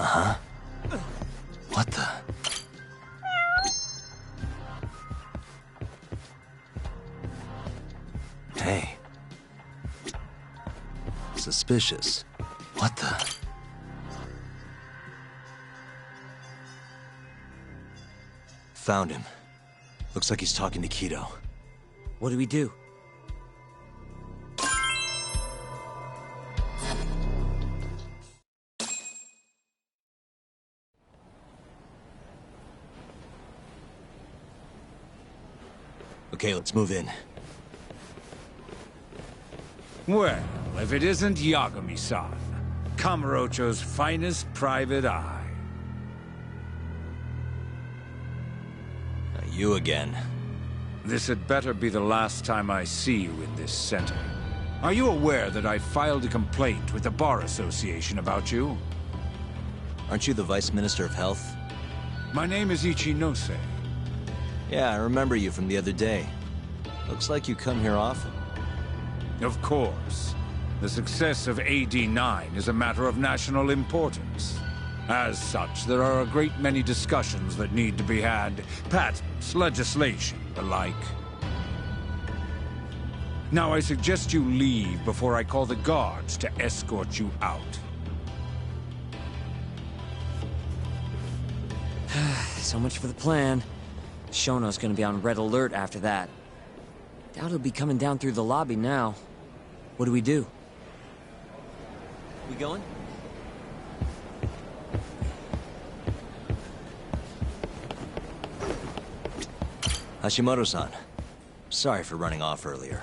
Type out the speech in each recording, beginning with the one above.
Uh-huh. What the? Hey. Suspicious. What the? Found him. Looks like he's talking to Keto. What do we do? Okay, let's move in. Well, if it isn't Yagami-san, Kamurocho's finest private eye. You again. This had better be the last time I see you in this center. Are you aware that I filed a complaint with the Bar Association about you? Aren't you the Vice Minister of Health? My name is Ichinose. Yeah, I remember you from the other day. Looks like you come here often. Of course. The success of AD-9 is a matter of national importance. As such, there are a great many discussions that need to be had. Patents, legislation, the like. Now I suggest you leave before I call the guards to escort you out. So much for the plan. Shono's gonna be on red alert after that. Doubt he'll be coming down through the lobby now. What do we do? We going? Hashimoto-san. Sorry for running off earlier.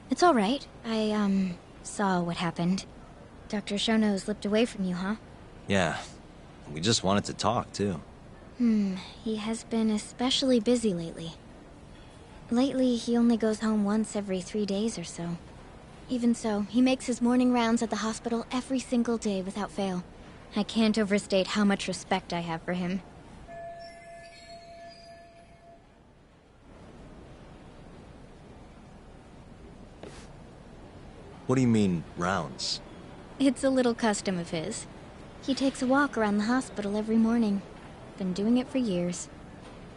It's all right. I, saw what happened. Dr. Shono slipped away from you, huh? Yeah. We just wanted to talk, too. He has been especially busy lately. Lately, he only goes home once every 3 days or so. Even so, he makes his morning rounds at the hospital every single day without fail. I can't overstate how much respect I have for him. What do you mean, rounds? It's a little custom of his. He takes a walk around the hospital every morning. Been doing it for years.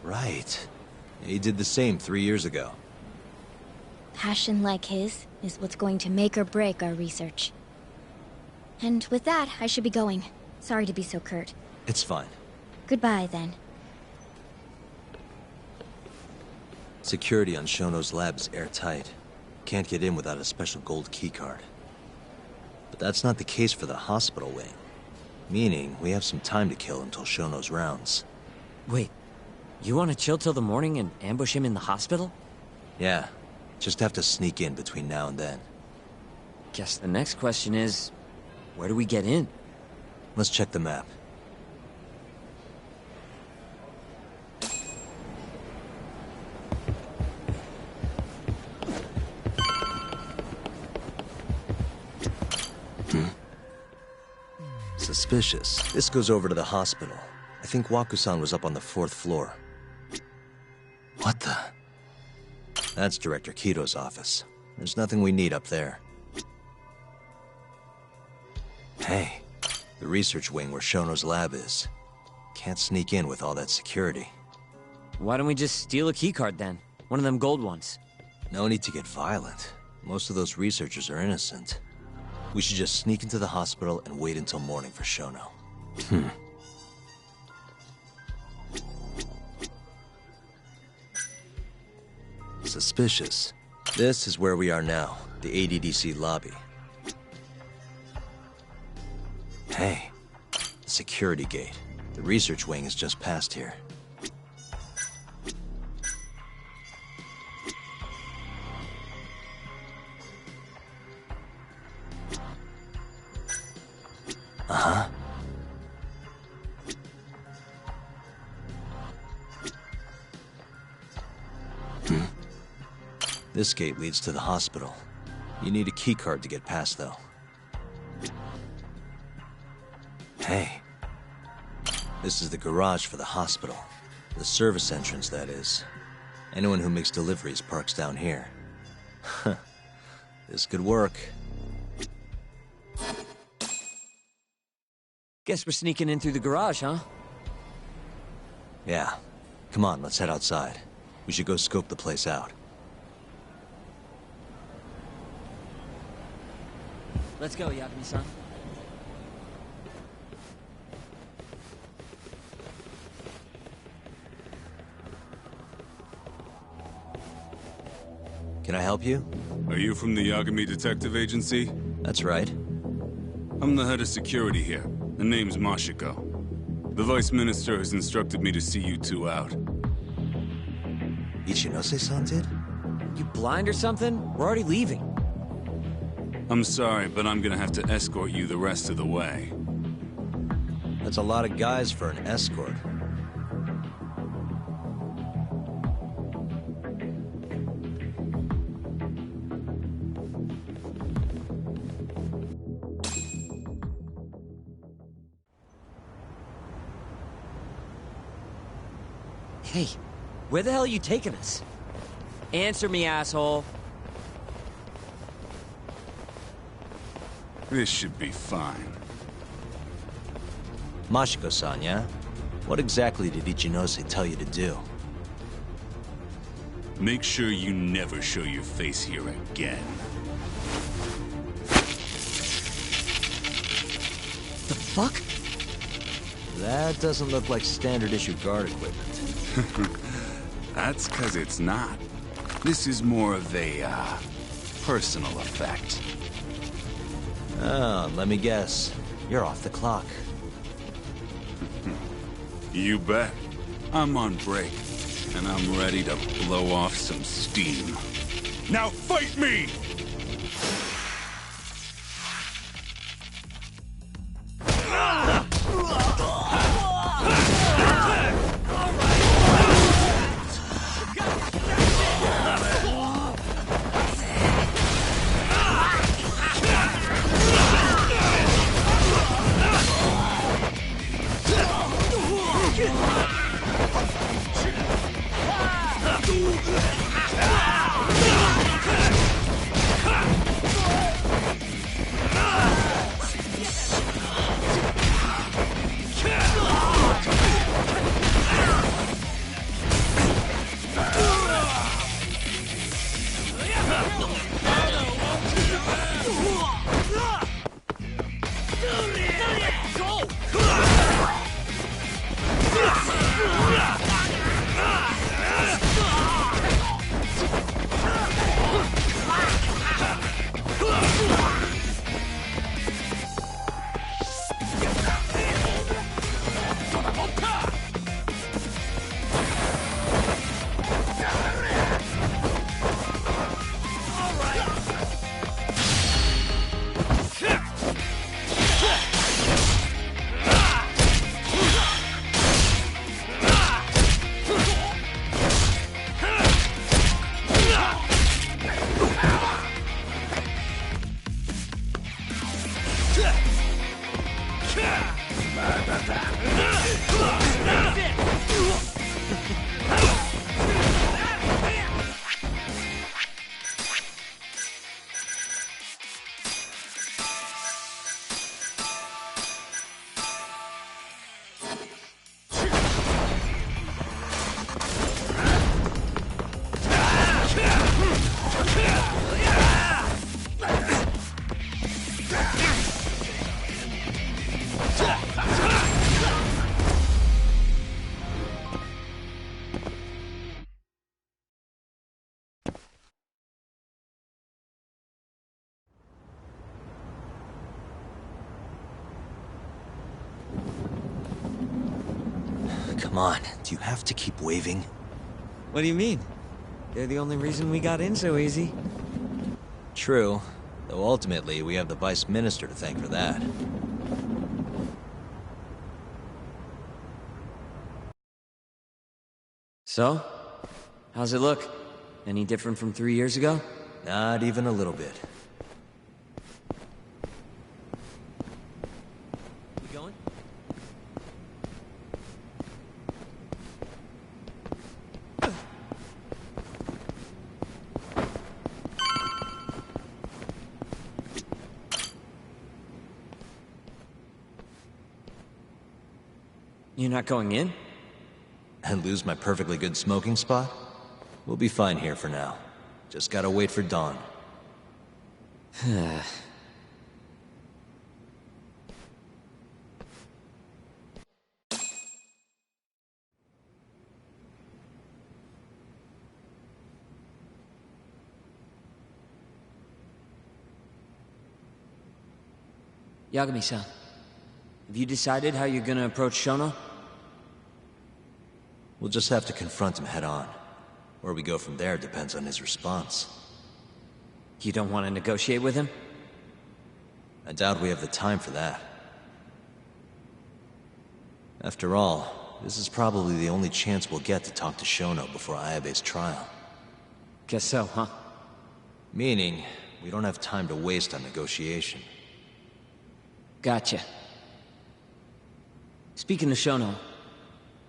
Right. He did the same 3 years ago. Passion like his is what's going to make or break our research. And with that, I should be going. Sorry to be so curt. It's fine. Goodbye, then. Security on Shono's lab is airtight. Can't get in without a special gold keycard. But that's not the case for the hospital wing. Meaning, we have some time to kill until Shono's rounds. Wait, you want to chill till the morning and ambush him in the hospital? Yeah, just have to sneak in between now and then. Guess the next question is, where do we get in? Let's check the map. Suspicious. This goes over to the hospital. I think Waku-san was up on the 4th floor. What the? That's Director Kito's office. There's nothing we need up there. Hey, the research wing where Shono's lab is. Can't sneak in with all that security. Why don't we just steal a keycard then? One of them gold ones. No need to get violent. Most of those researchers are innocent. We should just sneak into the hospital and wait until morning for Shono. Suspicious. This is where we are now, the ADDC lobby. Hey, the security gate. The research wing is just past here. Uh-huh. This gate leads to the hospital. You need a keycard to get past, though. Hey. This is the garage for the hospital. The service entrance, that is. Anyone who makes deliveries parks down here. This could work. Guess we're sneaking in through the garage, huh? Yeah. Come on, let's head outside. We should go scope the place out. Let's go, Yagami-san. Can I help you? Are you from the Yagami Detective Agency? That's right. I'm the head of security here. The name's Mashiko. The Vice Minister has instructed me to see you two out. Ichinose-san did? You blind or something? We're already leaving. I'm sorry, but I'm gonna have to escort you the rest of the way. That's a lot of guys for an escort. Hey, where the hell are you taking us? Answer me, asshole. This should be fine. Mashiko-san, yeah? What exactly did Ichinose tell you to do? Make sure you never show your face here again. The fuck? That doesn't look like standard issue guard equipment. That's 'cause it's not. This is more of a, personal effect. Oh, let me guess. You're off the clock. You bet. I'm on break, and I'm ready to blow off some steam. Now fight me! Come on, do you have to keep waving? What do you mean? They're the only reason we got in so easy. True, though ultimately we have the Vice Minister to thank for that. So? How's it look? Any different from 3 years ago? Not even a little bit. We going? You're not going in? And lose my perfectly good smoking spot? We'll be fine here for now. Just gotta wait for dawn. Yagami-san, have you decided how you're gonna approach Shono? We'll just have to confront him head on. Where we go from there depends on his response. You don't want to negotiate with him? I doubt we have the time for that. After all, this is probably the only chance we'll get to talk to Shono before Ayabe's trial. Guess so, huh? Meaning, we don't have time to waste on negotiation. Gotcha. Speaking of Shono,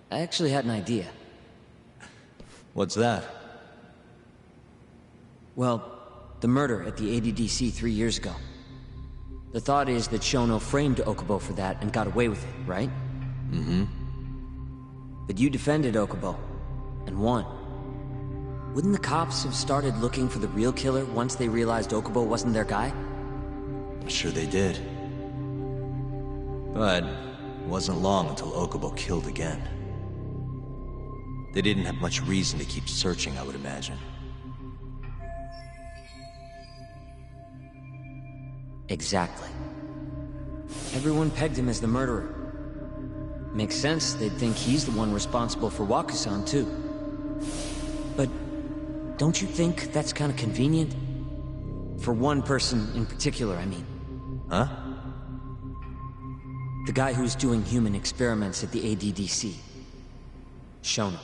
I actually had an idea. What's that? Well, the murder at the ADDC 3 years ago. The thought is that Shono framed Okubo for that and got away with it, right? Mm-hmm. But you defended Okubo, and won. Wouldn't the cops have started looking for the real killer once they realized Okubo wasn't their guy? I'm sure they did. But it wasn't long until Okubo killed again. They didn't have much reason to keep searching, I would imagine. Exactly. Everyone pegged him as the murderer. Makes sense, they'd think he's the one responsible for Wakusan, too. But don't you think that's kind of convenient? For one person in particular, I mean. Huh? The guy who's doing human experiments at the ADDC. Shono.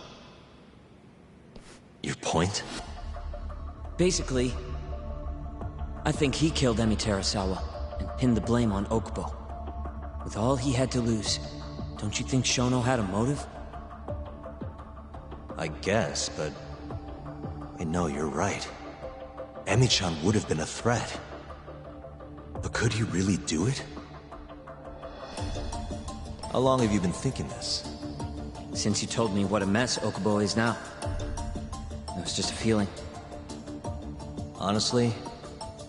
Your point? Basically, I think he killed Emi Terasawa and pinned the blame on Okubo. With all he had to lose, don't you think Shono had a motive? I guess, but... Wait, no, you're right. Emi-chan would have been a threat. But could he really do it? How long have you been thinking this? Since you told me what a mess Okubo is now. It was just a feeling. Honestly,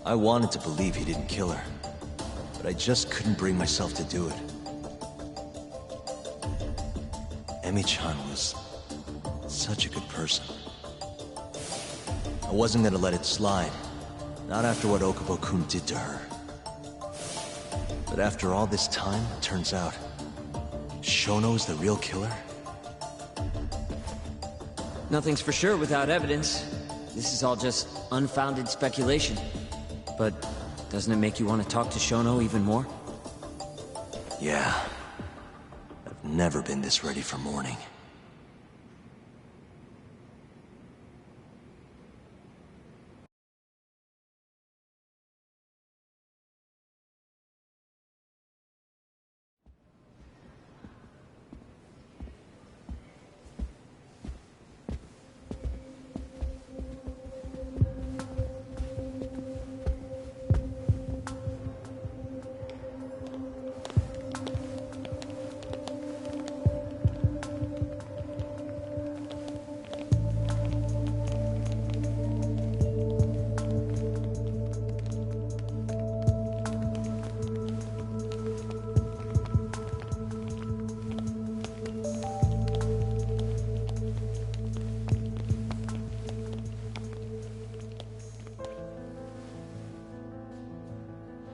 I wanted to believe he didn't kill her. But I just couldn't bring myself to do it. Emi-chan was such a good person. I wasn't gonna let it slide. Not after what Okubo-kun did to her. But after all this time, it turns out Shono's the real killer? Nothing's for sure without evidence. This is all just unfounded speculation. But doesn't it make you want to talk to Shono even more? Yeah. I've never been this ready for morning.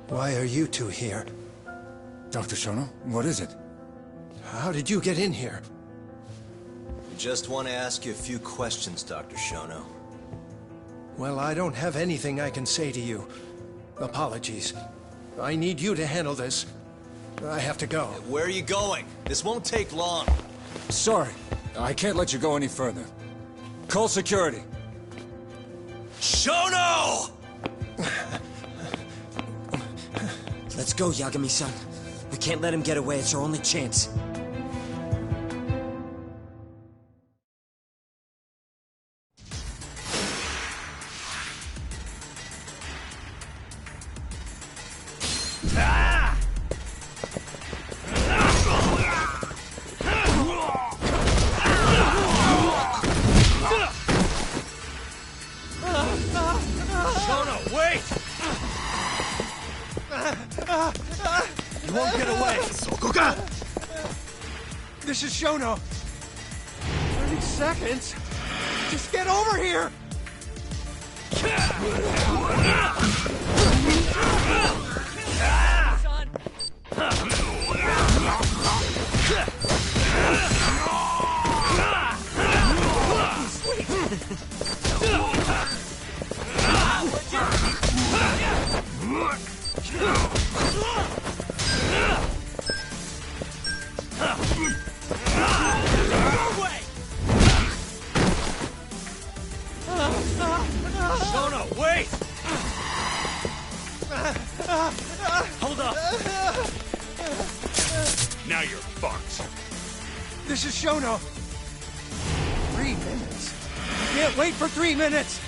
Why are you two here? Dr. Shono, what is it? How did you get in here? I just want to ask you a few questions, Dr. Shono. Well, I don't have anything I can say to you. Apologies. I need you to handle this. I have to go. Where are you going? This won't take long. Sorry, I can't let you go any further. Call security. Shono! Let's go, Yagami-san. We can't let him get away. It's our only chance. Shono, wait! You won't get away! Sokoka! This is Shono. 30 seconds? Just get over here! Shono, wait! Hold up! Now you're fucked. This is Shono. 3 minutes? Can't wait for 3 minutes!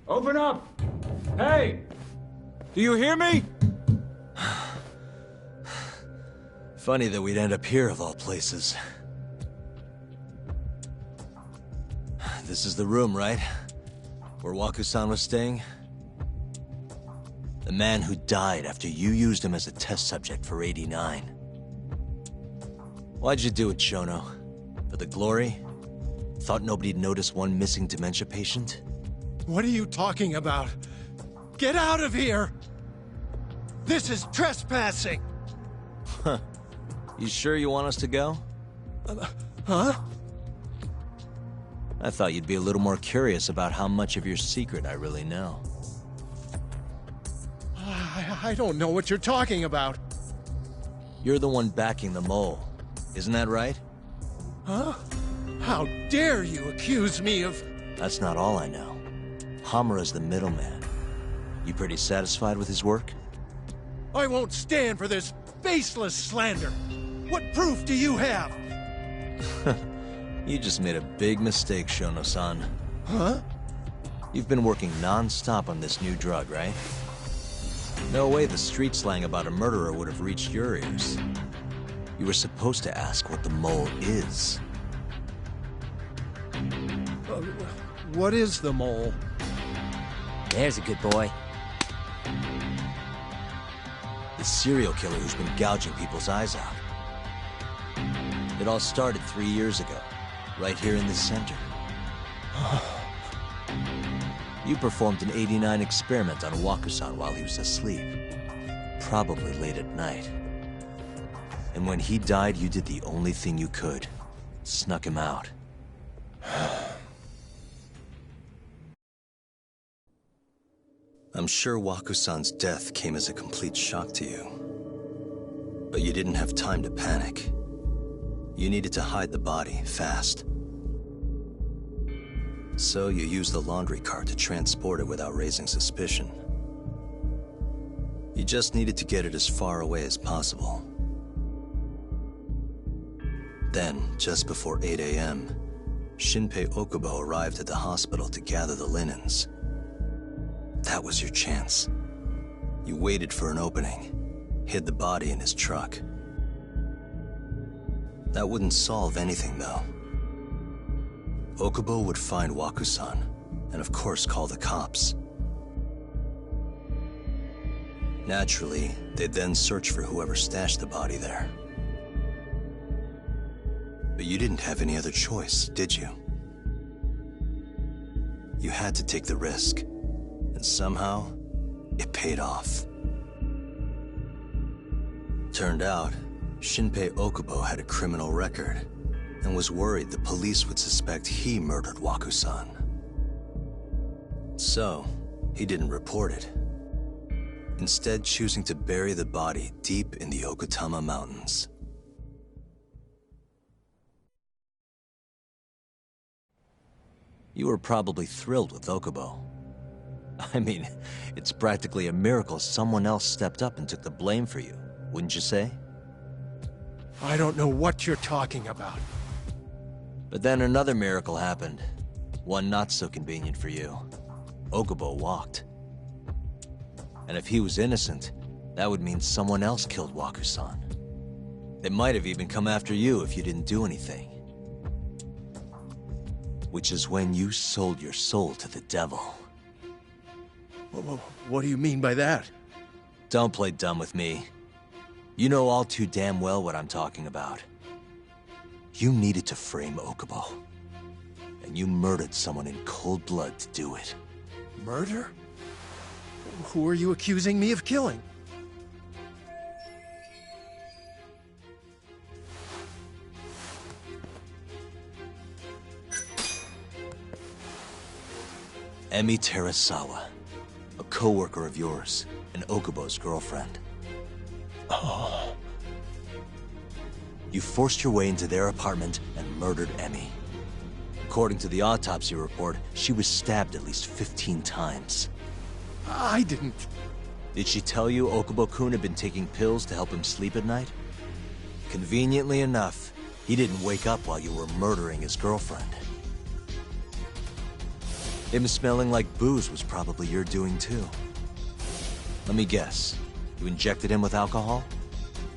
Open up! Hey! Do you hear me? Funny that we'd end up here of all places. This is the room, right? Where Waku-san was staying? The man who died after you used him as a test subject for 89. Why'd you do it, Shono? For the glory? Thought nobody'd notice one missing dementia patient? What are you talking about? Get out of here! This is trespassing! Huh. You sure you want us to go? Huh? I thought you'd be a little more curious about how much of your secret I really know. I don't know what you're talking about. You're the one backing the mole. Isn't that right? Huh? How dare you accuse me of... That's not all I know. Hamura's the middleman. You pretty satisfied with his work? I won't stand for this baseless slander. What proof do you have? You just made a big mistake, Shono-san. Huh? You've been working non-stop on this new drug, right? No way the street slang about a murderer would have reached your ears. You were supposed to ask what the mole is. What is the mole? There's a good boy. The serial killer who's been gouging people's eyes out. It all started 3 years ago, right here in this center. You performed an 89 experiment on Waku-san while he was asleep. Probably late at night. And when he died, you did the only thing you could. Snuck him out. I'm sure Waku-san's death came as a complete shock to you. But you didn't have time to panic. You needed to hide the body, fast. So you used the laundry cart to transport it without raising suspicion. You just needed to get it as far away as possible. Then, just before 8 a.m., Shinpei Okubo arrived at the hospital to gather the linens. That was your chance. You waited for an opening, hid the body in his truck. That wouldn't solve anything, though. Okubo would find Waku-san, and of course call the cops. Naturally, they'd then search for whoever stashed the body there. But you didn't have any other choice, did you? You had to take the risk. And somehow, it paid off. Turned out, Shinpei Okubo had a criminal record, and was worried the police would suspect he murdered Waku-san. So, he didn't report it, instead choosing to bury the body deep in the Okutama Mountains. You were probably thrilled with Okubo. I mean, it's practically a miracle someone else stepped up and took the blame for you, wouldn't you say? I don't know what you're talking about. But then another miracle happened. One not so convenient for you. Okubo walked. And if he was innocent, that would mean someone else killed Waku-san. They might have even come after you if you didn't do anything. Which is when you sold your soul to the devil. What do you mean by that? Don't play dumb with me. You know all too damn well what I'm talking about. You needed to frame Okubo. And you murdered someone in cold blood to do it. Murder? Who are you accusing me of killing? Emi Terasawa, a co-worker of yours, and Okubo's girlfriend. Oh. You forced your way into their apartment and murdered Emi. According to the autopsy report, she was stabbed at least 15 times. I didn't... Did she tell you Okubo-kun had been taking pills to help him sleep at night? Conveniently enough, he didn't wake up while you were murdering his girlfriend. Him smelling like booze was probably your doing too. Let me guess. You injected him with alcohol?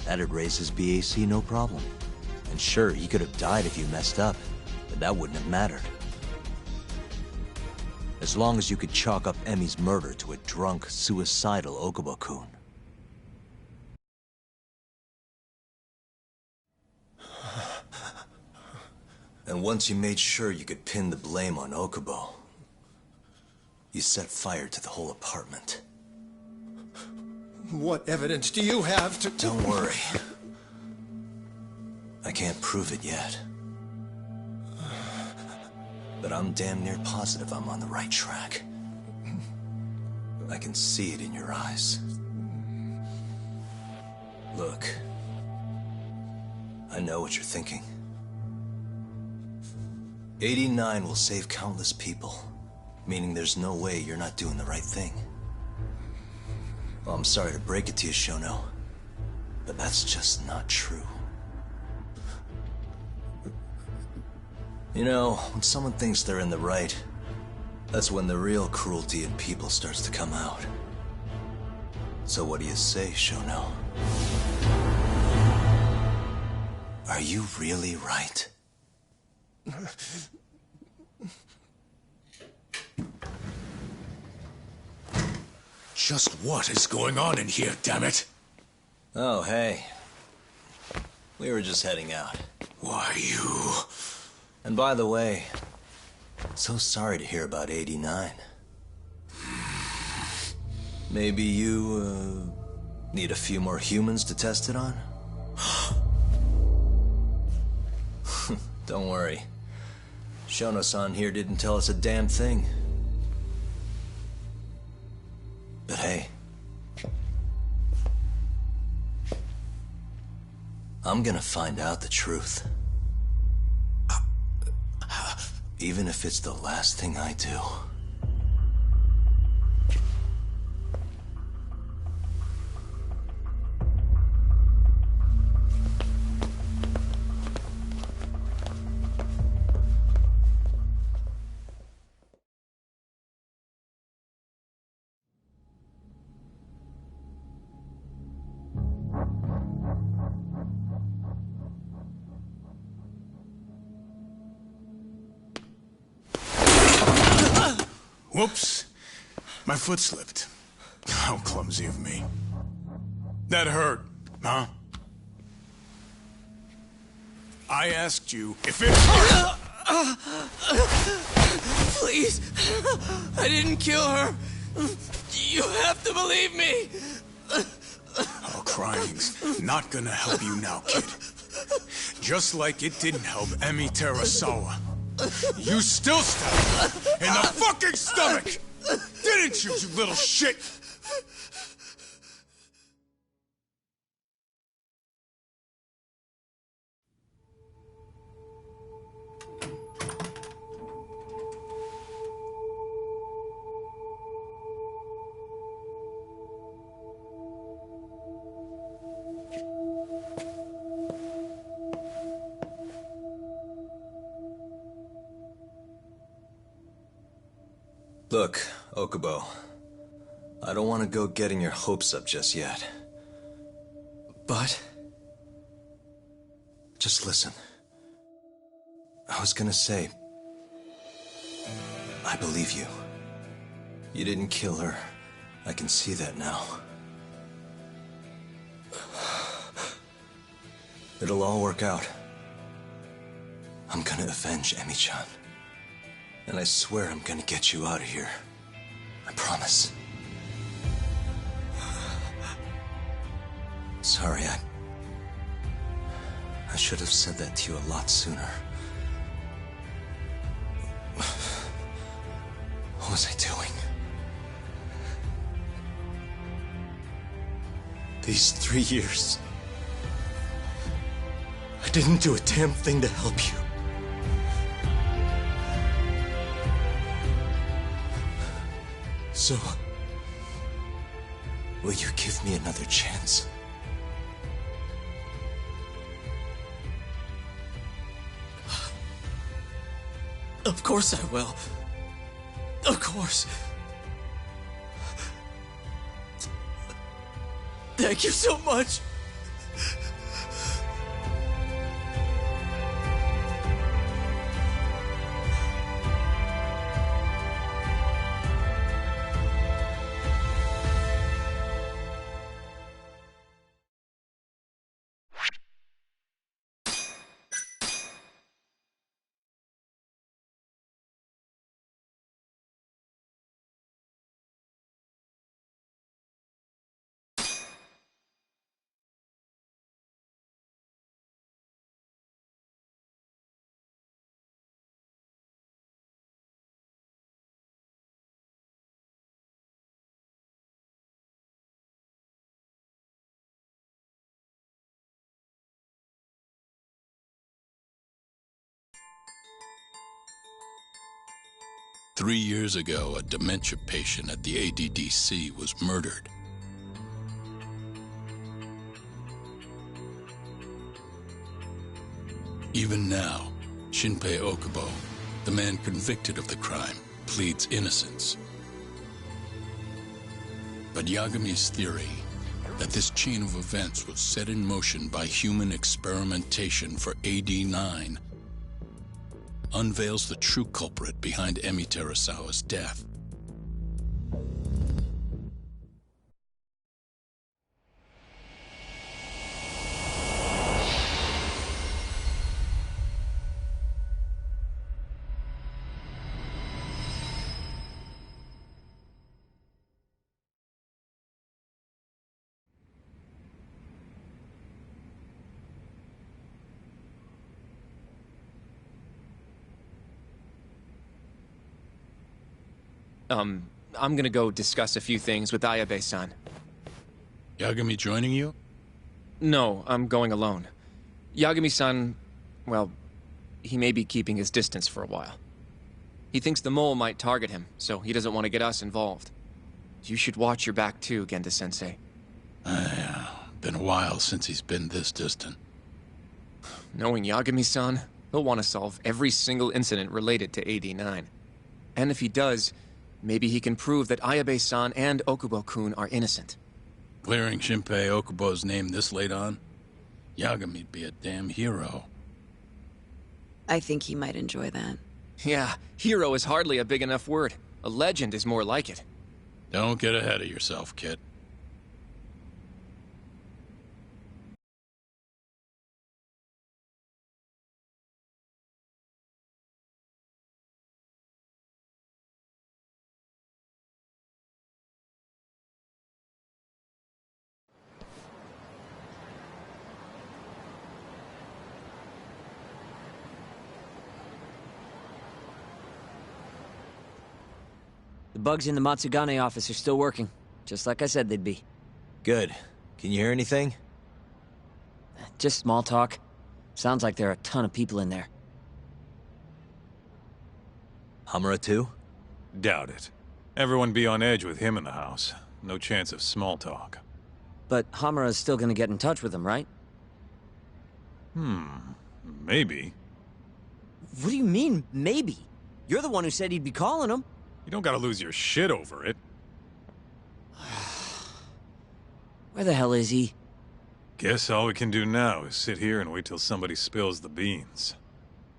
That'd raise his BAC no problem. And sure, he could have died if you messed up, but that wouldn't have mattered. As long as you could chalk up Emi's murder to a drunk, suicidal Okubo-kun. And once you made sure you could pin the blame on Okubo, you set fire to the whole apartment. What evidence do you have to... Don't worry. I can't prove it yet. But I'm damn near positive I'm on the right track. I can see it in your eyes. Look. I know what you're thinking. 89 will save countless people, meaning there's no way you're not doing the right thing. Well, I'm sorry to break it to you, Shono, but that's just not true. You know, when someone thinks they're in the right, that's when the real cruelty in people starts to come out. So what do you say, Shono? Are you really right? Just what is going on in here, damn it? Oh, hey. We were just heading out. Why, you... And by the way, so sorry to hear about 89. Maybe you, need a few more humans to test it on? Don't worry. Shono-san here didn't tell us a damn thing. But hey, I'm gonna find out the truth. Even if it's the last thing I do. Whoops. My foot slipped. How clumsy of me. That hurt, huh? I asked you if it hurt. Please! I didn't kill her! You have to believe me! Oh, crying's not gonna help you now, kid. Just like it didn't help Emi Terasawa. You still stabbed her in the fucking stomach! Didn't you, you little shit? Look, Okubo, I don't want to go getting your hopes up just yet. But... just listen. I was gonna say... I believe you. You didn't kill her. I can see that now. It'll all work out. I'm gonna avenge Emi-chan. And I swear I'm gonna get you out of here. I promise. Sorry, I should have said that to you a lot sooner. What was I doing? These 3 years, I didn't do a damn thing to help you. So, will you give me another chance? Of course I will. Of course. Thank you so much. 3 years ago, a dementia patient at the ADDC was murdered. Even now, Shinpei Okubo, the man convicted of the crime, pleads innocence. But Yagami's theory that this chain of events was set in motion by human experimentation for AD-9 unveils the true culprit behind Emi Terasawa's death. I'm gonna go discuss a few things with Ayabe-san. Yagami joining you? No, I'm going alone. Yagami-san, well, he may be keeping his distance for a while. He thinks the mole might target him, so he doesn't want to get us involved. You should watch your back too, Genda-sensei. Yeah, been a while since he's been this distant. Knowing Yagami-san, he'll want to solve every single incident related to AD-9. And if he does, maybe he can prove that Ayabe-san and Okubo-kun are innocent. Clearing Shinpei Okubo's name this late on? Yagami'd be a damn hero. I think he might enjoy that. Yeah, hero is hardly a big enough word. A legend is more like it. Don't get ahead of yourself, kid. The bugs in the Matsugane office are still working, just like I said they'd be. Good. Can you hear anything? Just small talk. Sounds like there are a ton of people in there. Hamura too? Doubt it. Everyone be on edge with him in the house. No chance of small talk. But Hamura's still gonna get in touch with them, right? Maybe. What do you mean, maybe? You're the one who said he'd be calling them. You don't gotta lose your shit over it. Where the hell is he? Guess all we can do now is sit here and wait till somebody spills the beans.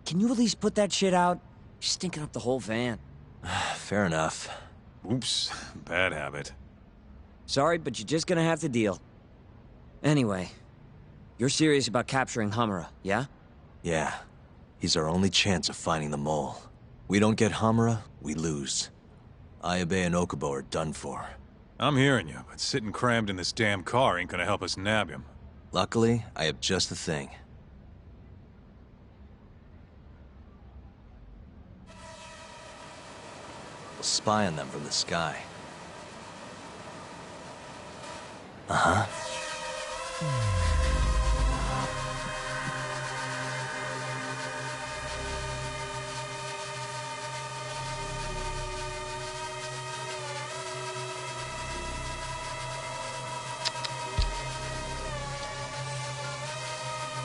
Can you at least put that shit out? You're stinking up the whole van. Fair enough. Oops, bad habit. Sorry, but you're just gonna have to deal. Anyway, you're serious about capturing Hamura, yeah? Yeah. He's our only chance of finding the mole. We don't get Hamura, we lose. Ayabe and Okubo are done for. I'm hearing you, but sitting crammed in this damn car ain't gonna help us nab him. Luckily, I have just the thing. We'll spy on them from the sky. Uh-huh.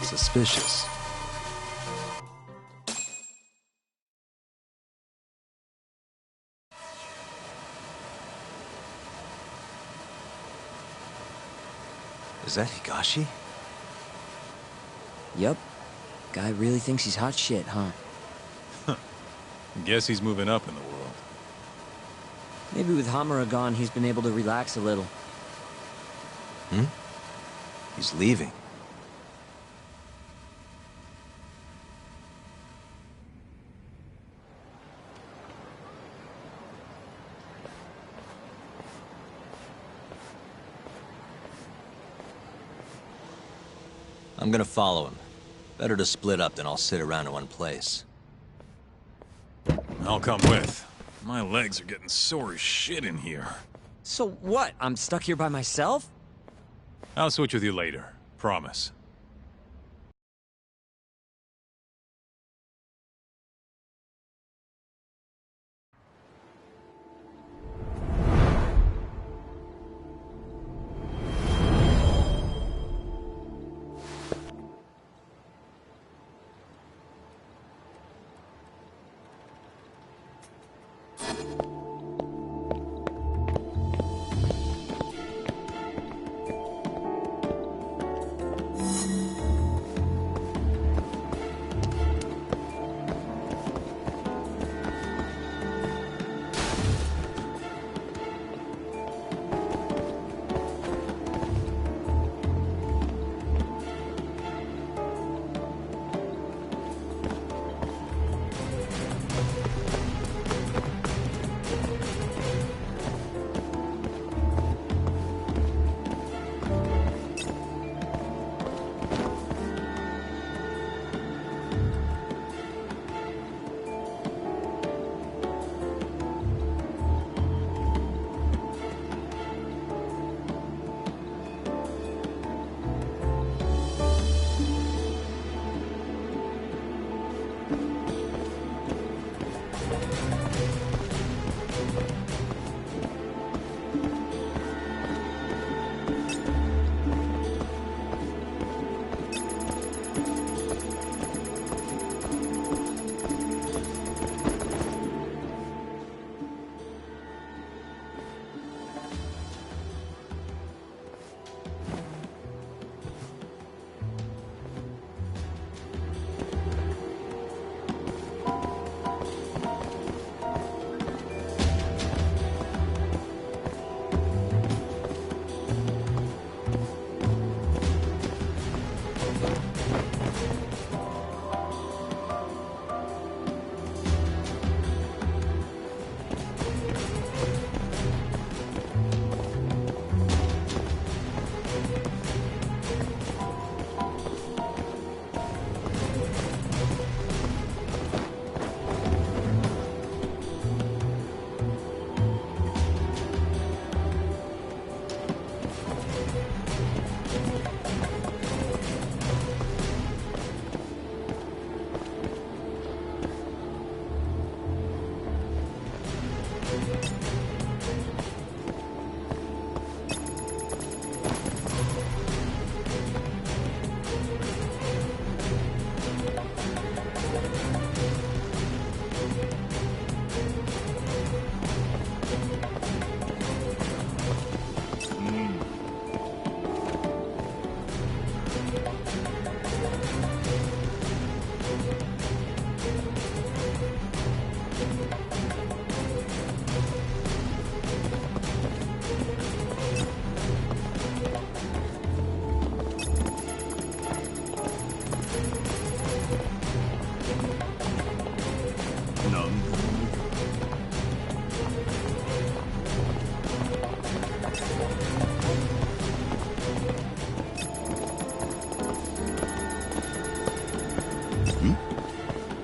Suspicious. Is that Higashi? Yup. Guy really thinks he's hot shit, huh? Guess he's moving up in the world. Maybe with Hamura gone, he's been able to relax a little. He's leaving. I'm gonna follow him. Better to split up than I'll sit around in one place. I'll come with. My legs are getting sore as shit in here. So what? I'm stuck here by myself? I'll switch with you later. Promise.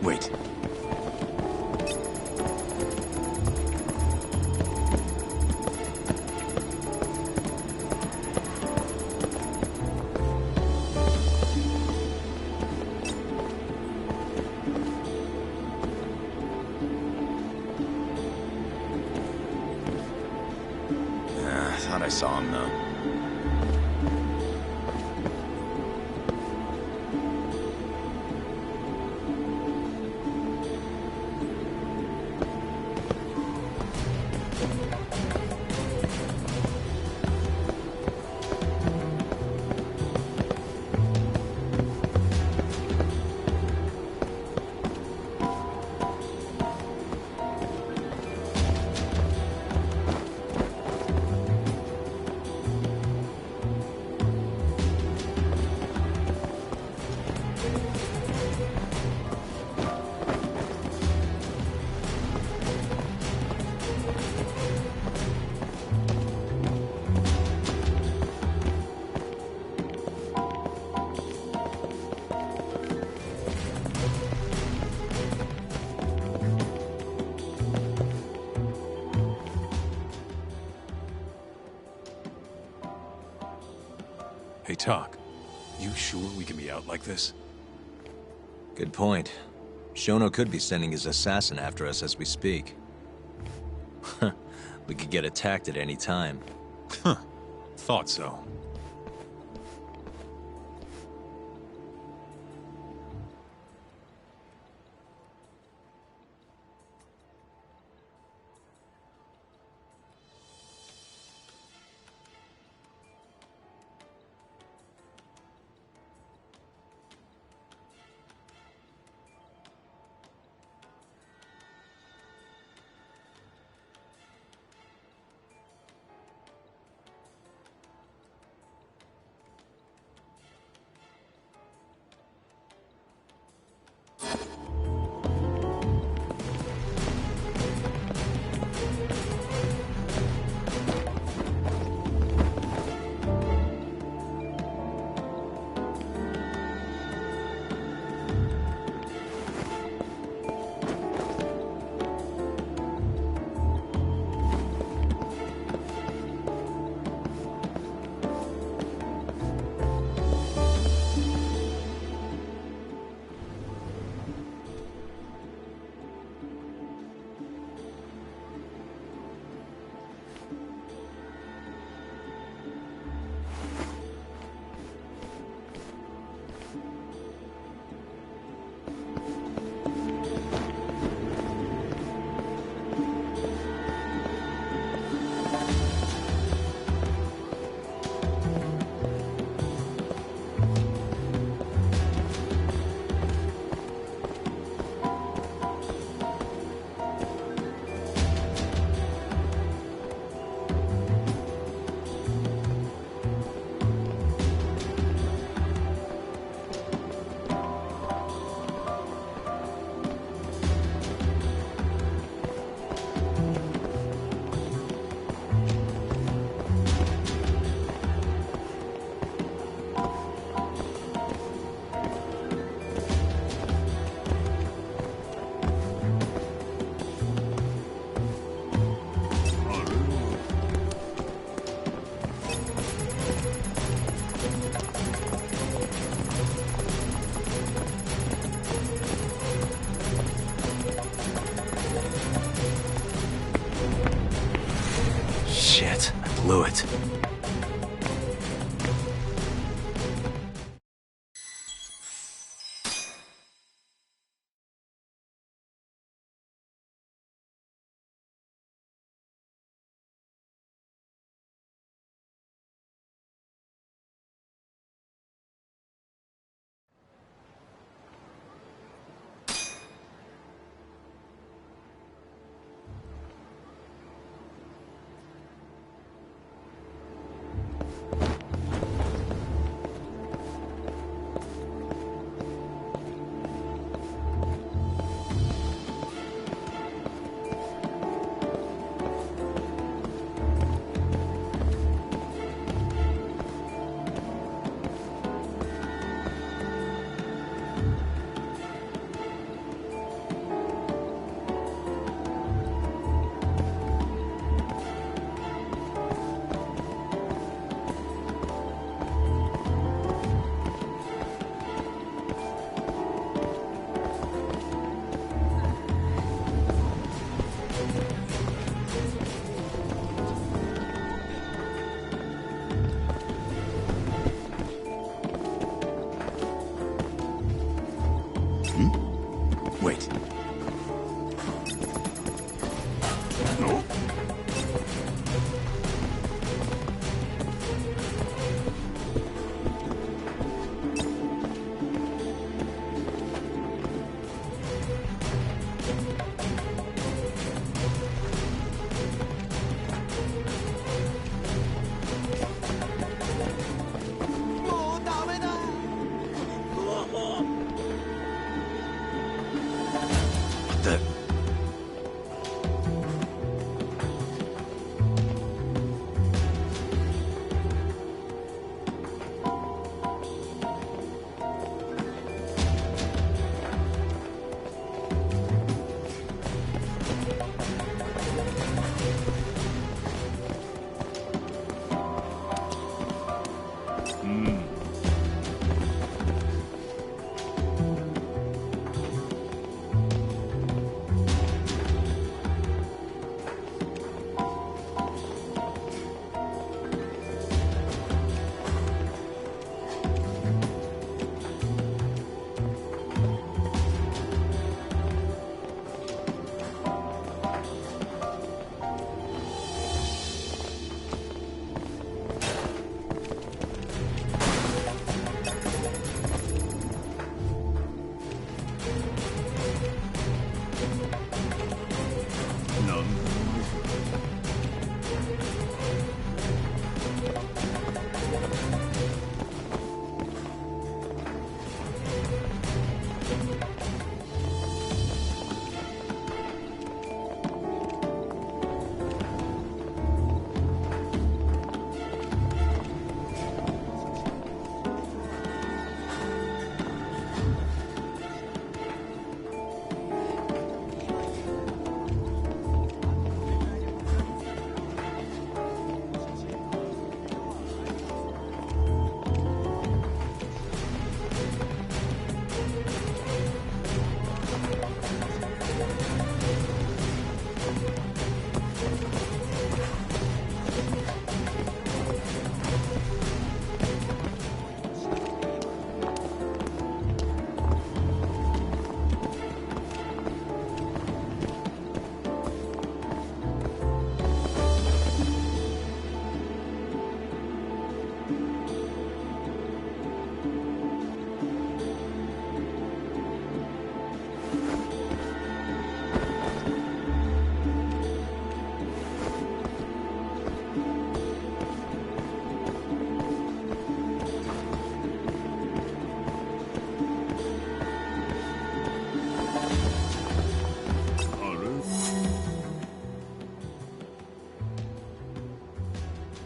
Wait. Thought I saw him, though. Hey, Talk. You sure we can be out like this? Good point. Shono could be sending his assassin after us as we speak. We could get attacked at any time. Huh. Thought so. Shit, I blew it. Wait. No?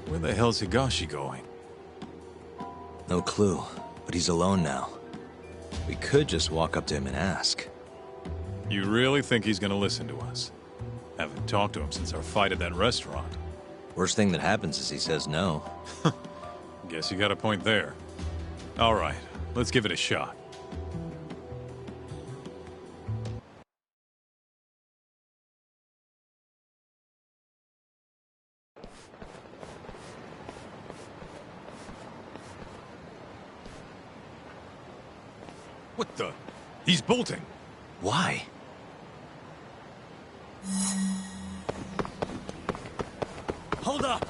Where the hell's Higashi going? No clue, but he's alone now. We could just walk up to him and ask. You really think he's gonna listen to us? Haven't talked to him since our fight at that restaurant. Worst thing that happens is he says no. Guess you got a point there. All right, let's give it a shot. What the? He's bolting. Why? Hold up!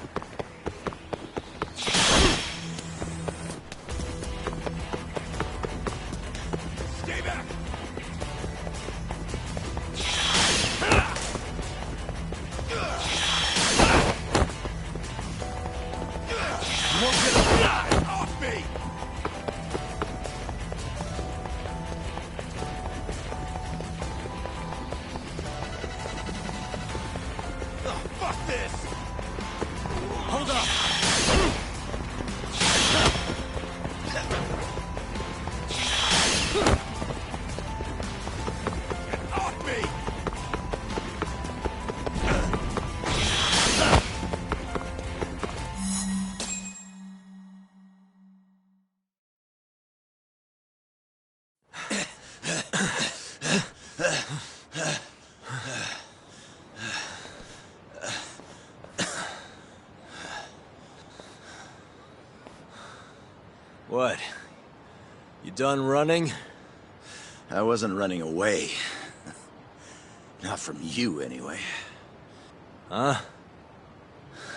Stay back! Off me! Fuck this! Hold up! Off me! What? You done running? I wasn't running away. Not from you, anyway. Huh?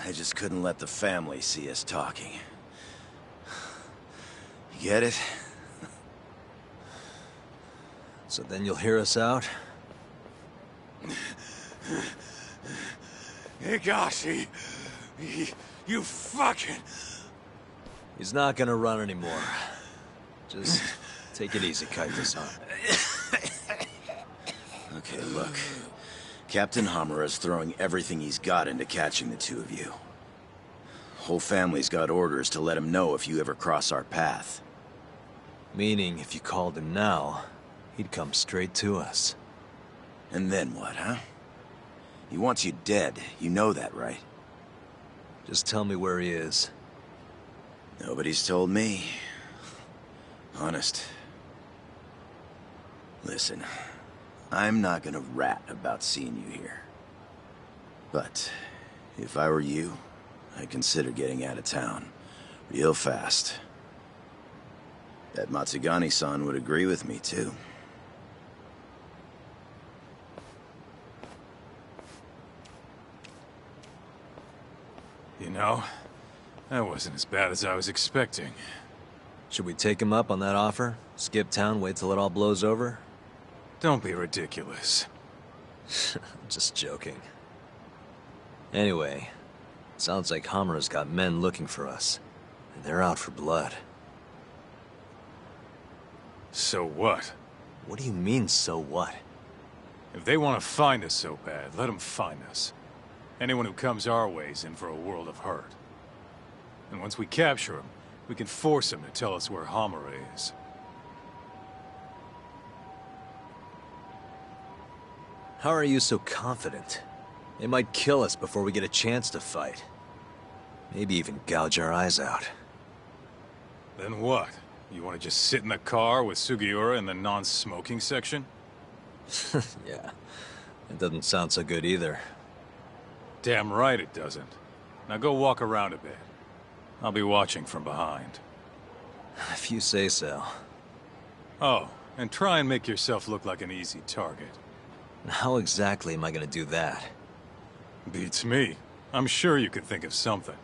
I just couldn't let the family see us talking. You get it? So then you'll hear us out? Higashi, you fucking... He's not gonna run anymore. Just take it easy, Kaito-san. Okay, look. Captain Hamura's throwing everything he's got into catching the two of you. Whole family's got orders to let him know if you ever cross our path. Meaning, if you called him now, he'd come straight to us. And then what, huh? He wants you dead. You know that, right? Just tell me where he is. Nobody's told me. Honest. Listen, I'm not gonna rat about seeing you here. But, if I were you, I'd consider getting out of town. Real fast. Bet Matsugani-san would agree with me, too. You know, that wasn't as bad as I was expecting. Should we take him up on that offer? Skip town, wait till it all blows over? Don't be ridiculous. Just joking. Anyway, sounds like Hamura's got men looking for us. And they're out for blood. So what? What do you mean, so what? If they want to find us so bad, let them find us. Anyone who comes our way is in for a world of hurt. And once we capture him, we can force him to tell us where Hamura is. How are you so confident? They might kill us before we get a chance to fight. Maybe even gouge our eyes out. Then what? You want to just sit in the car with Sugiura in the non-smoking section? Yeah, it doesn't sound so good either. Damn right it doesn't. Now go walk around a bit. I'll be watching from behind. If you say so. Oh, and try and make yourself look like an easy target. How exactly am I gonna do that? Beats me. I'm sure you could think of something.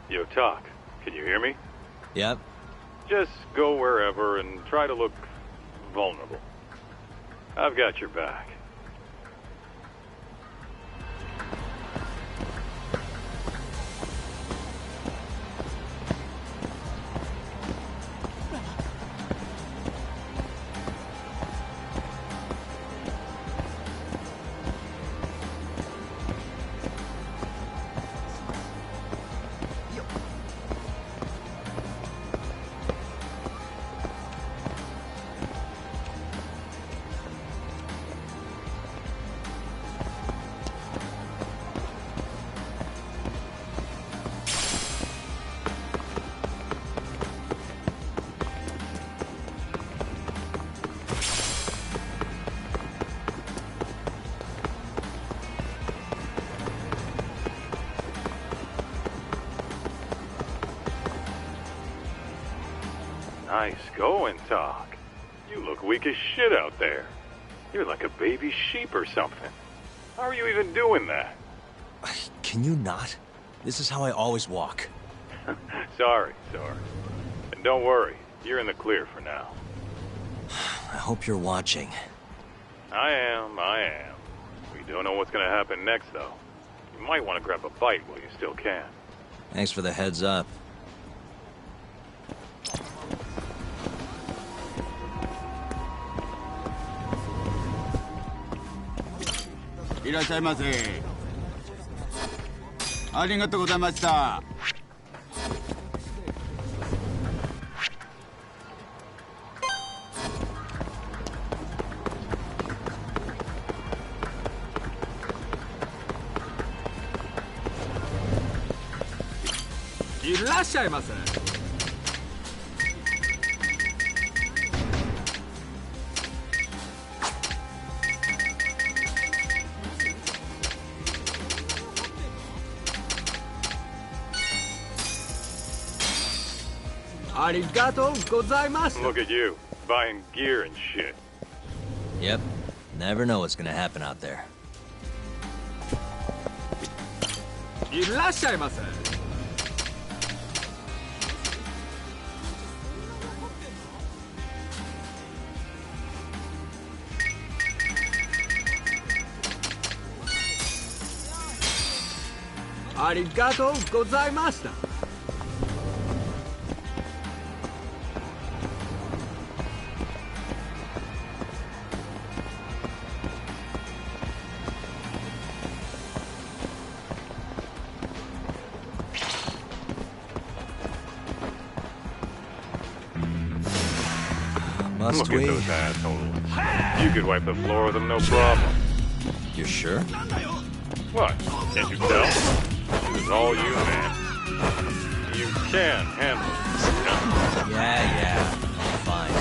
Yo, Talk. Can you hear me? Yep. Just go wherever and try to look vulnerable. I've got your back. Nice going, Talk. You look weak as shit out there. You're like a baby sheep or something. How are you even doing that? Can you not? This is how I always walk. Sorry. And don't worry, you're in the clear for now. I hope you're watching. I am. We don't know what's gonna happen next, though. You might want to grab a bite while you still can. Thanks for the heads up. Look at you, buying gear and shit. Yep. Never know what's gonna happen out there. Look at those assholes. You could wipe the floor with them, no problem. You're sure? What? Can't you tell? This is all you, man. You can handle it. Yeah. Fine.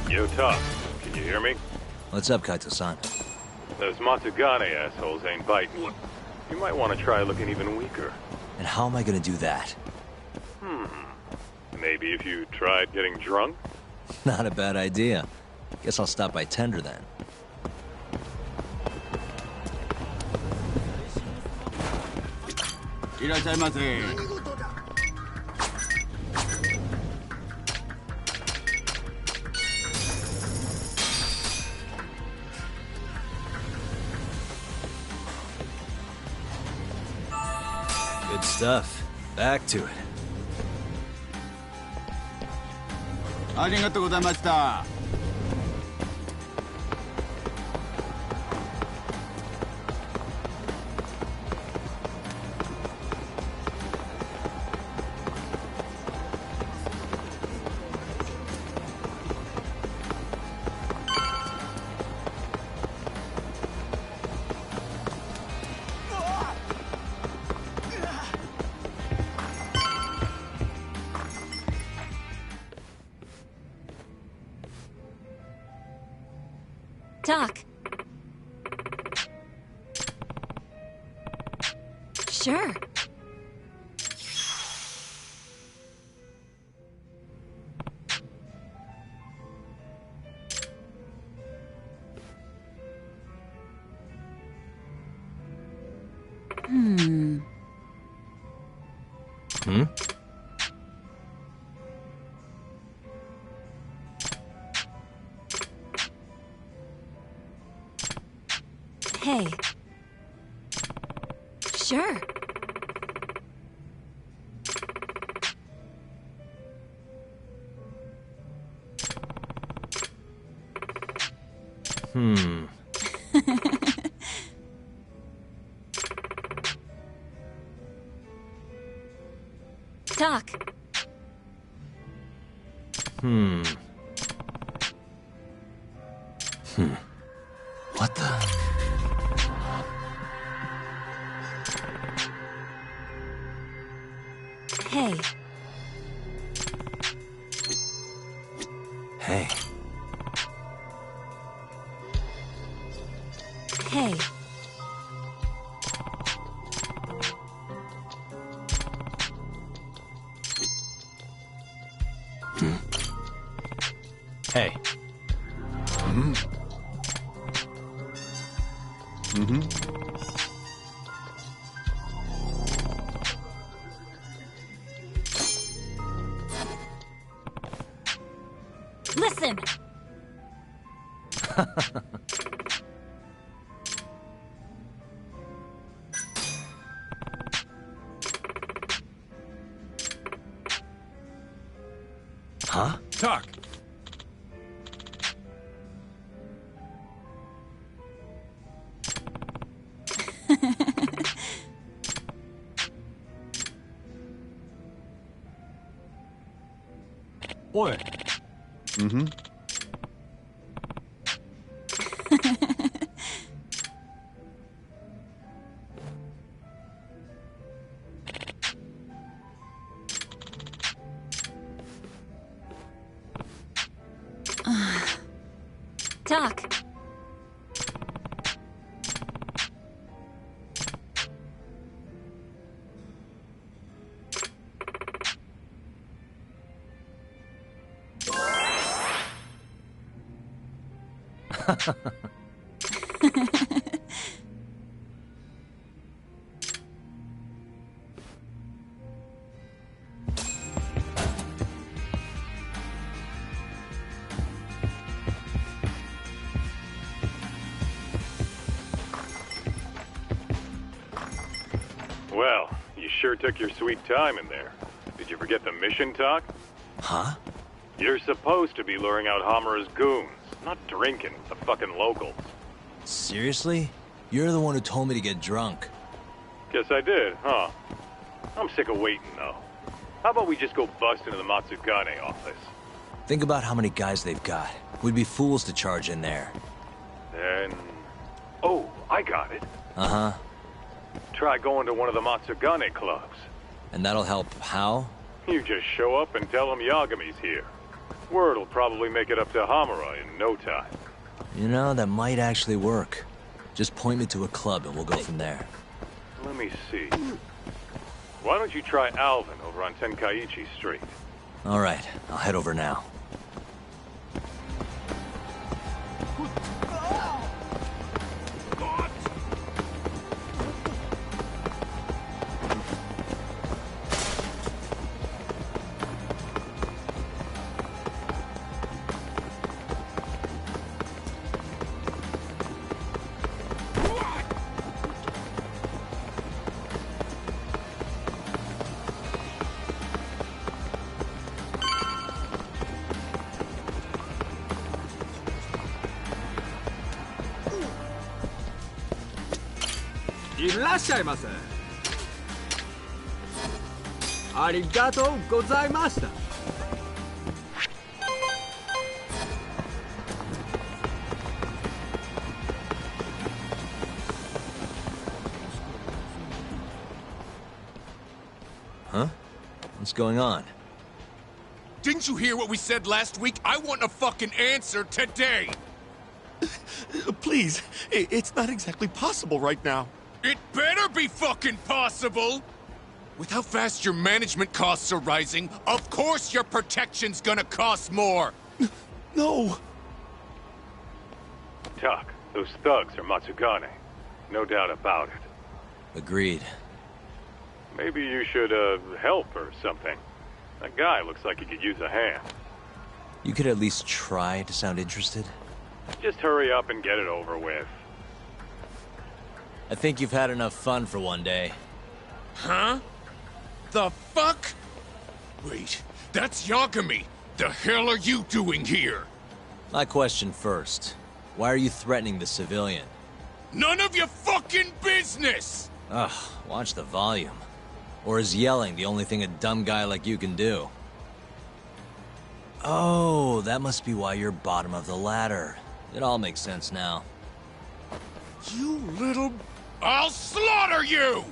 Yo, Tough, can you hear me? What's up, Kaito-san? Those Matsugane assholes ain't biting. You might want to try looking even weaker. And how am I gonna do that? Maybe if you tried getting drunk? Not a bad idea. Guess I'll stop by Tender then. Good stuff. Back to it. Talk. Sure. Hmm? Hey. Sure. Talk. What the? Hey. Hey. Hey. Hey. Listen. Huh? Talk. Boy. Talk. Well, you sure took your sweet time in there. Did you forget the mission talk? Huh? You're supposed to be luring out Hamura's goons, not drinking with the fucking locals. Seriously? You're the one who told me to get drunk. Guess I did, huh? I'm sick of waiting, though. How about we just go bust into the Matsugane office? Think about how many guys they've got. We'd be fools to charge in there. Then... Oh, I got it. Uh-huh. Try going to one of the Matsugane clubs. And that'll help how? You just show up and tell them Yagami's here. Word'll probably make it up to Hamura in no time. You know, that might actually work. Just point me to a club and we'll go from there. Let me see. Why don't you try Alvin over on Tenkaichi Street? All right, I'll head over now. Huh? What's going on? Didn't you hear what we said last week? I want a fucking answer today! Please, it's not exactly possible right now. It better be fucking possible! With how fast your management costs are rising, of course your protection's gonna cost more! No! Tuck, those thugs are Matsugane. No doubt about it. Agreed. Maybe you should, help or something. That guy looks like he could use a hand. You could at least try to sound interested. Just hurry up and get it over with. I think you've had enough fun for one day. Huh? The fuck? Wait, that's Yagami! The hell are you doing here? My question first. Why are you threatening the civilian? None of your fucking business! Ugh, watch the volume. Or is yelling the only thing a dumb guy like you can do? Oh, that must be why you're bottom of the ladder. It all makes sense now. You little... I'll slaughter you!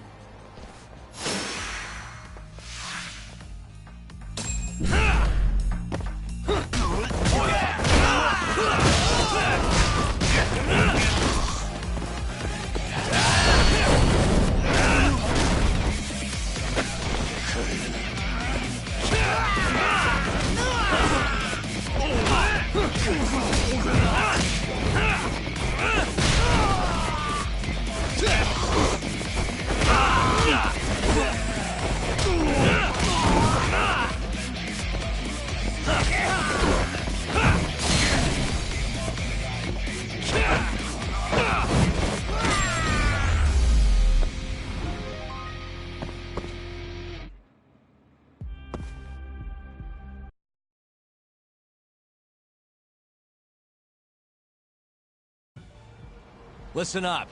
Listen up.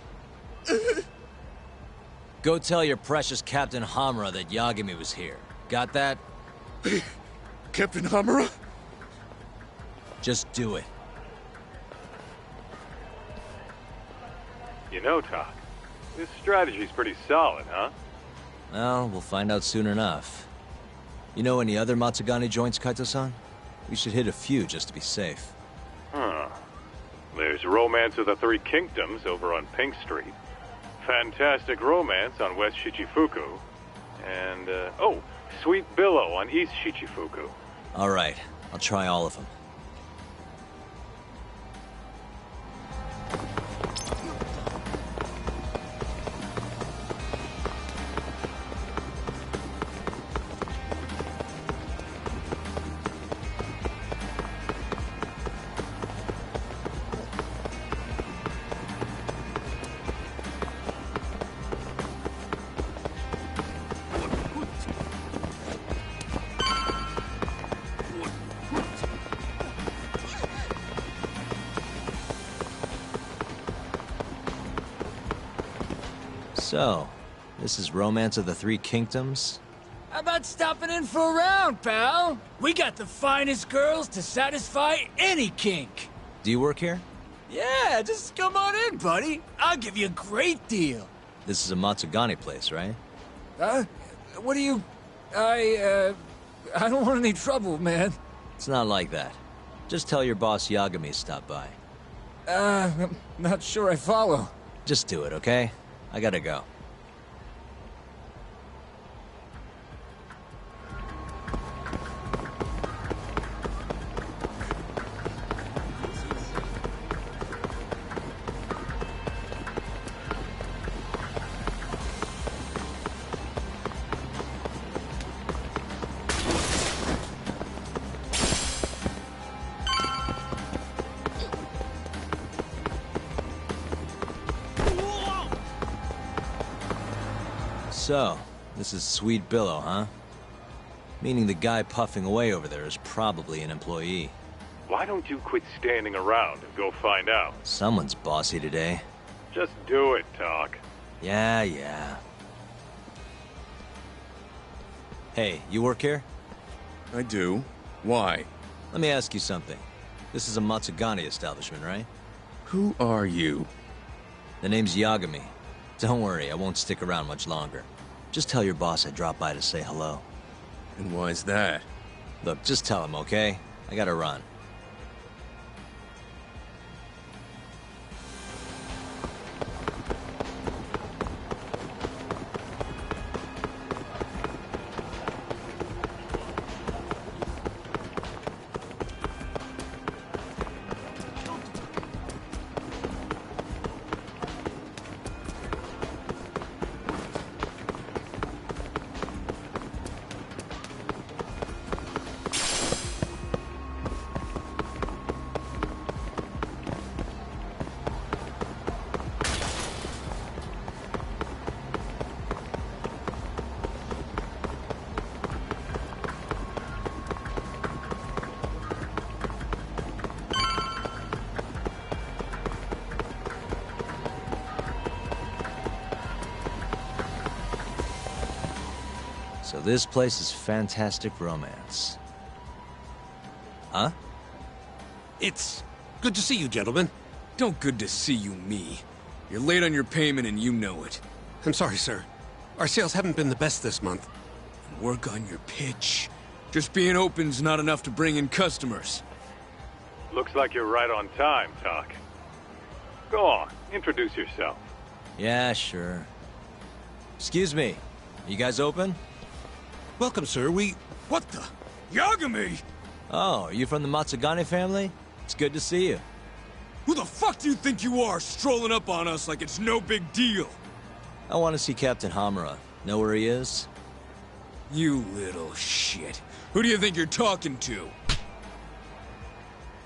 Go tell your precious Captain Hamura that Yagami was here. Got that? Captain Hamura? Just do it. You know, Tuck, this strategy's pretty solid, huh? Well, we'll find out soon enough. You know any other Matsugane joints, Kaito-san? We should hit a few just to be safe. Huh. There's Romance of the Three Kingdoms over on Pink Street. Fantastic Romance on West Shichifuku. And, oh, Sweet Billow on East Shichifuku. All right, I'll try all of them. So, this is Romance of the Three Kingdoms? How about stopping in for a round, pal? We got the finest girls to satisfy any kink. Do you work here? Yeah, just come on in, buddy. I'll give you a great deal. This is a Matsugane place, right? What do you... I don't want any trouble, man. It's not like that. Just tell your boss Yagami stopped by. I'm not sure I follow. Just do it, okay? I gotta go. So, this is Sweet Billow, huh? Meaning the guy puffing away over there is probably an employee. Why don't you quit standing around and go find out? Someone's bossy today. Just do it, Doc. Yeah. Hey, you work here? I do. Why? Let me ask you something. This is a Matsugane establishment, right? Who are you? The name's Yagami. Don't worry, I won't stick around much longer. Just tell your boss I dropped by to say hello. And why's that? Look, just tell him, okay? I gotta run. So this place is fantastic romance. Huh? It's good to see you, gentlemen. Don't good to see you me. You're late on your payment and you know it. I'm sorry, sir. Our sales haven't been the best this month. Work on your pitch. Just being open's not enough to bring in customers. Looks like you're right on time, Talk. Go on, introduce yourself. Yeah, sure. Excuse me, you guys open? Welcome, sir. What the? Yagami! Oh, are you from the Matsugane family? It's good to see you. Who the fuck do you think you are, strolling up on us like it's no big deal? I want to see Captain Hamura. Know where he is? You little shit. Who do you think you're talking to?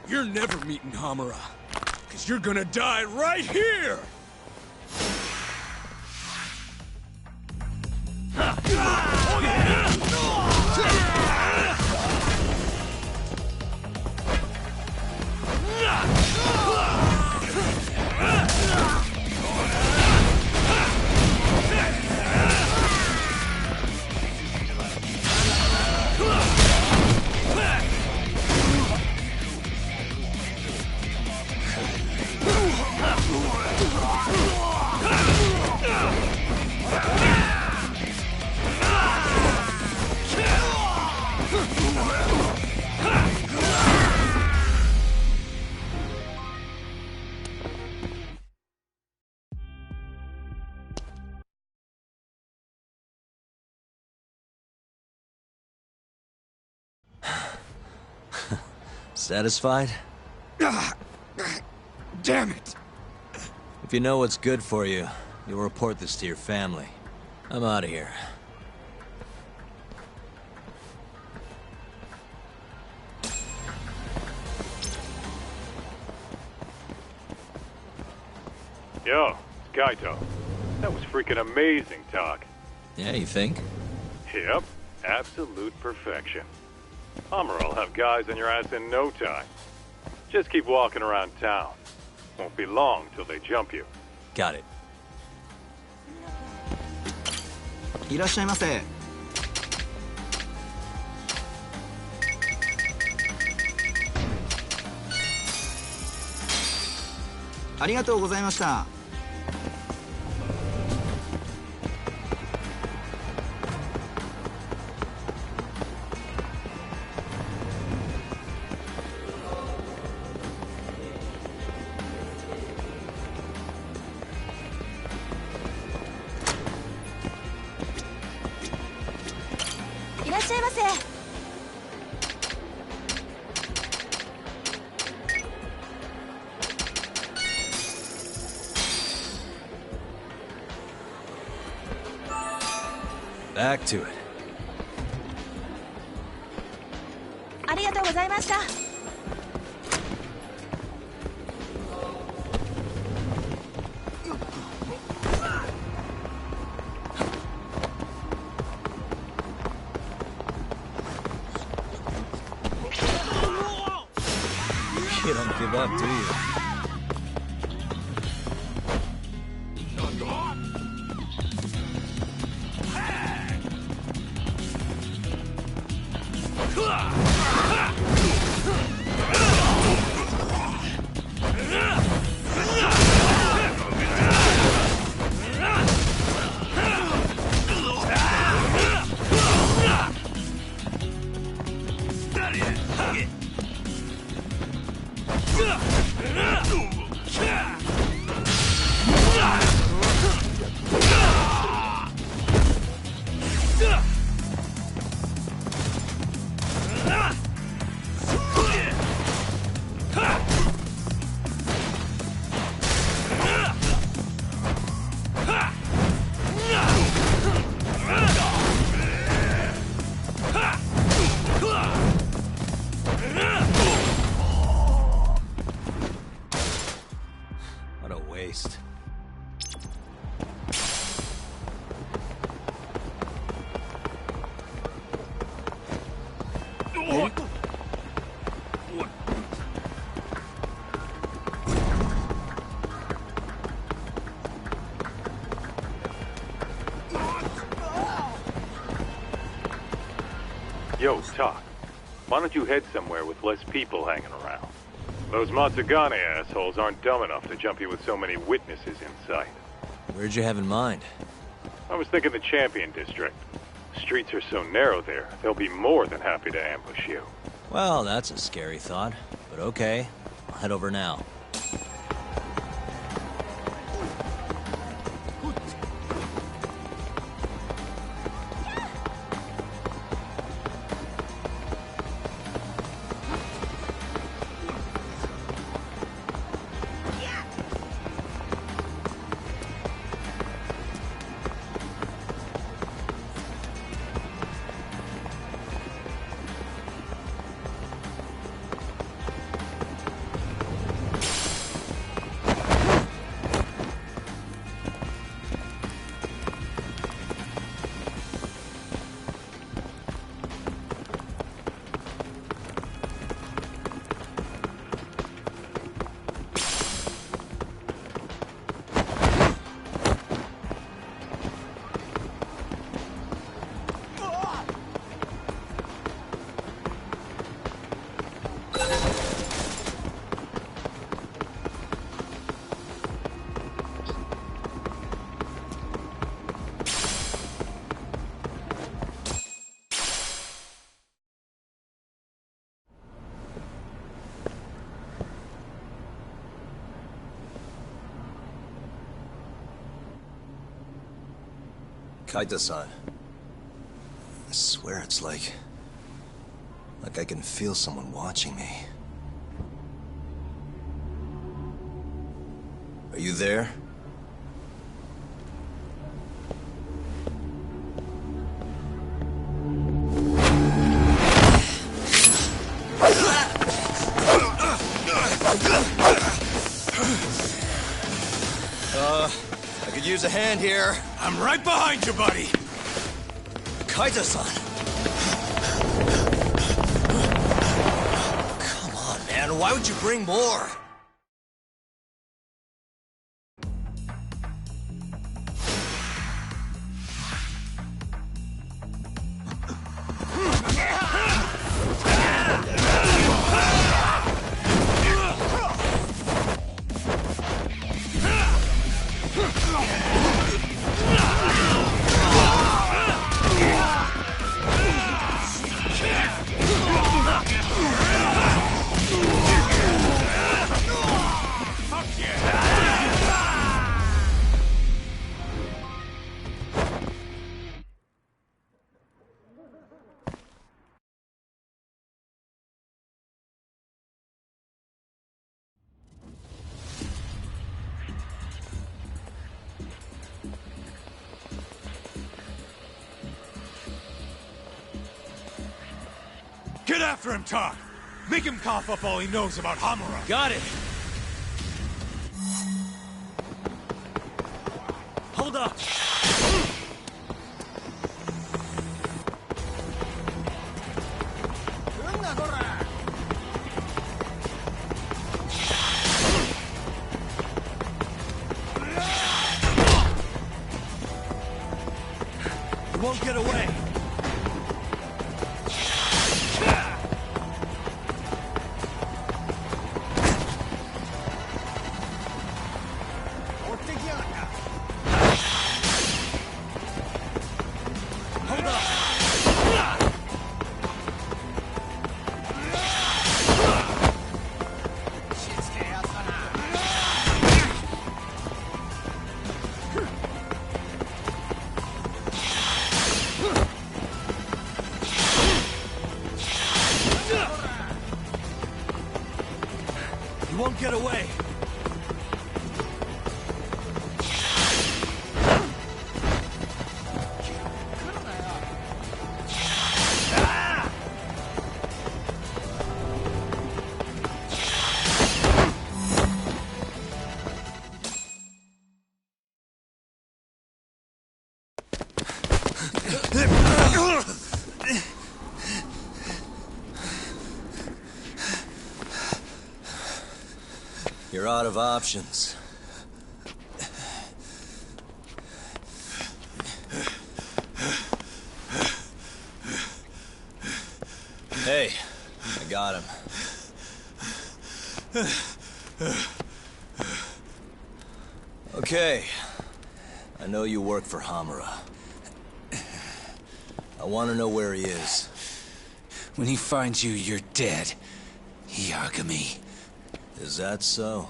You're never meeting Hamura. 'Cause you're gonna die right here! Satisfied? Damn it! If you know what's good for you, you'll report this to your family. I'm out of here. Yo, it's Kaito. That was freaking amazing, Talk. Yeah, you think? Yep, absolute perfection. Hamura will have guys on your ass in no time. Just keep walking around town. Won't be long till they jump you. Got it. いらっしゃいませ。ありがとうございました。いらっしゃいませ。Back to it. ありがとうございました。You don't give up, do you? What a waste. Yo, Talk. Why don't you head somewhere with less people hanging around? Those Matsugane assholes aren't dumb enough to jump you with so many witnesses in sight. Where'd you have in mind? I was thinking the Champion District. Streets are so narrow there, they'll be more than happy to ambush you. Well, that's a scary thought, but okay. I'll head over now. Kaita-san. I swear it's like I can feel someone watching me. Are you there? I could use a hand here. I'm right behind you, buddy. Kaita-san. Come on, man. Why would you bring more? Get after him, Talk! Make him cough up all he knows about Hamura! Got it! Hold up! You won't get away! Won't get away. You're out of options. Hey, I got him. Okay. I know you work for Hamura. I want to know where he is. When he finds you, you're dead. Yagami. Is that so?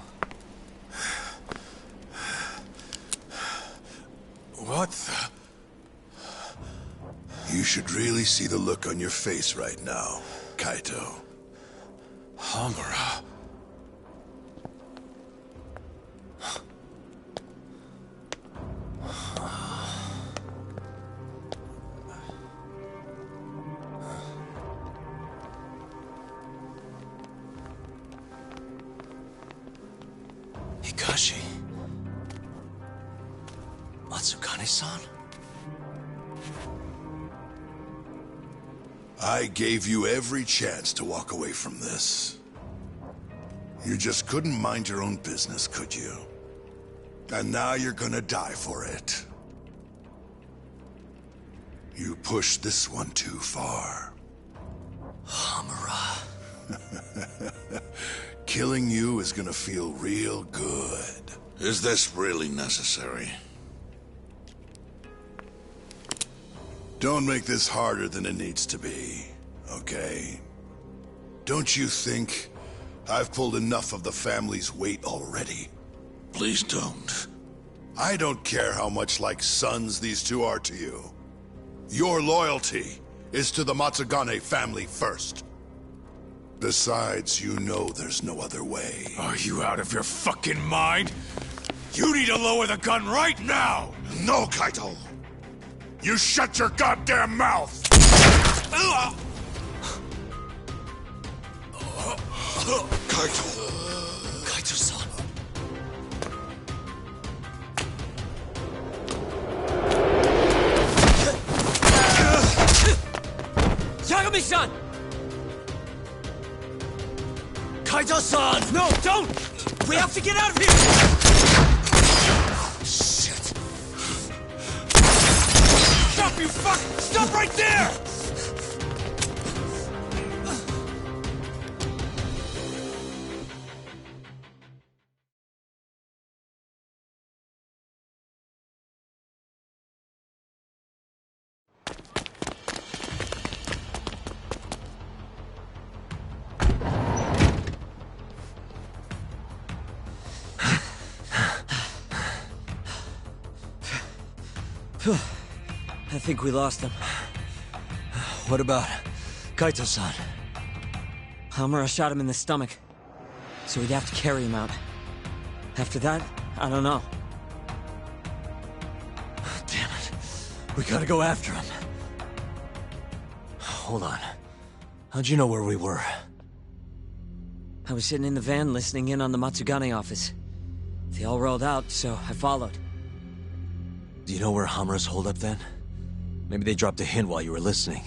What the... You should really see the look on your face right now, Kaito. Hamura. Hikashi. Matsukane-san? I gave you every chance to walk away from this. You just couldn't mind your own business, could you? And now you're gonna die for it. You pushed this one too far. Hamura. Killing you is gonna feel real good. Is this really necessary? Don't make this harder than it needs to be, okay? Don't you think I've pulled enough of the family's weight already? Please don't. I don't care how much like sons these two are to you. Your loyalty is to the Matsugane family first. Besides, you know there's no other way. Are you out of your fucking mind? You need to lower the gun right now! No, Kaito! You shut your goddamn mouth! Kaito! Kaito-san. Yagami-san! Kaito-san! No, don't! We have to get out of here! Shit. Stop, you fuck! Stop right there! I think we lost him. What about Kaito-san? Hamura shot him in the stomach, so we'd have to carry him out. After that, I don't know. Damn it. We gotta go after him. Hold on. How'd you know where we were? I was sitting in the van listening in on the Matsugane office. They all rolled out, so I followed. Do you know where Hamura's holed up then? Maybe they dropped a hint while you were listening.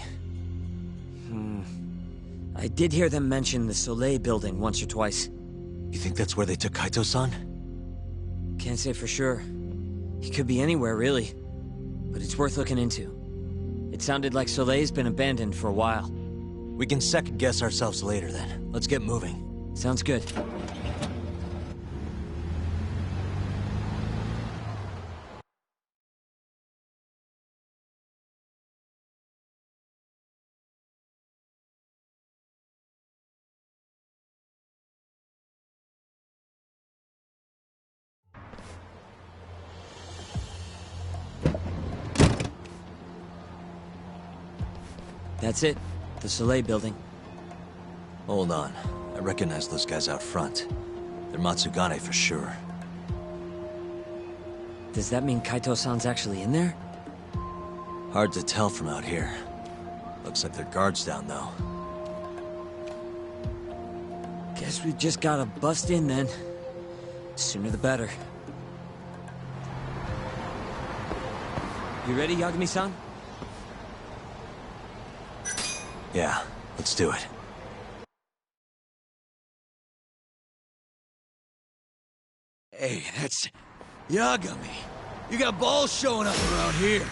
I did hear them mention the Soleil building once or twice. You think that's where they took Kaito-san? Can't say for sure. He could be anywhere, really. But it's worth looking into. It sounded like Soleil's been abandoned for a while. We can second-guess ourselves later, then. Let's get moving. Sounds good. That's it. The Soleil building. Hold on. I recognize those guys out front. They're Matsugane for sure. Does that mean Kaito-san's actually in there? Hard to tell from out here. Looks like their guard's down, though. Guess we just gotta bust in then. Sooner the better. You ready, Yagami-san? Yeah, let's do it. Hey, that's Yagami. You got balls showing up around here.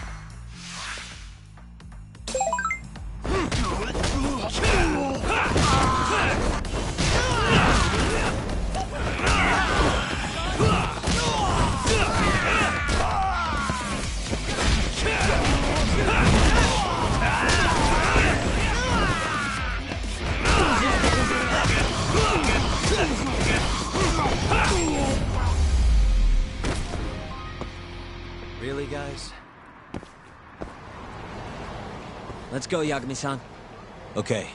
Let's go, Yagami-san. Okay.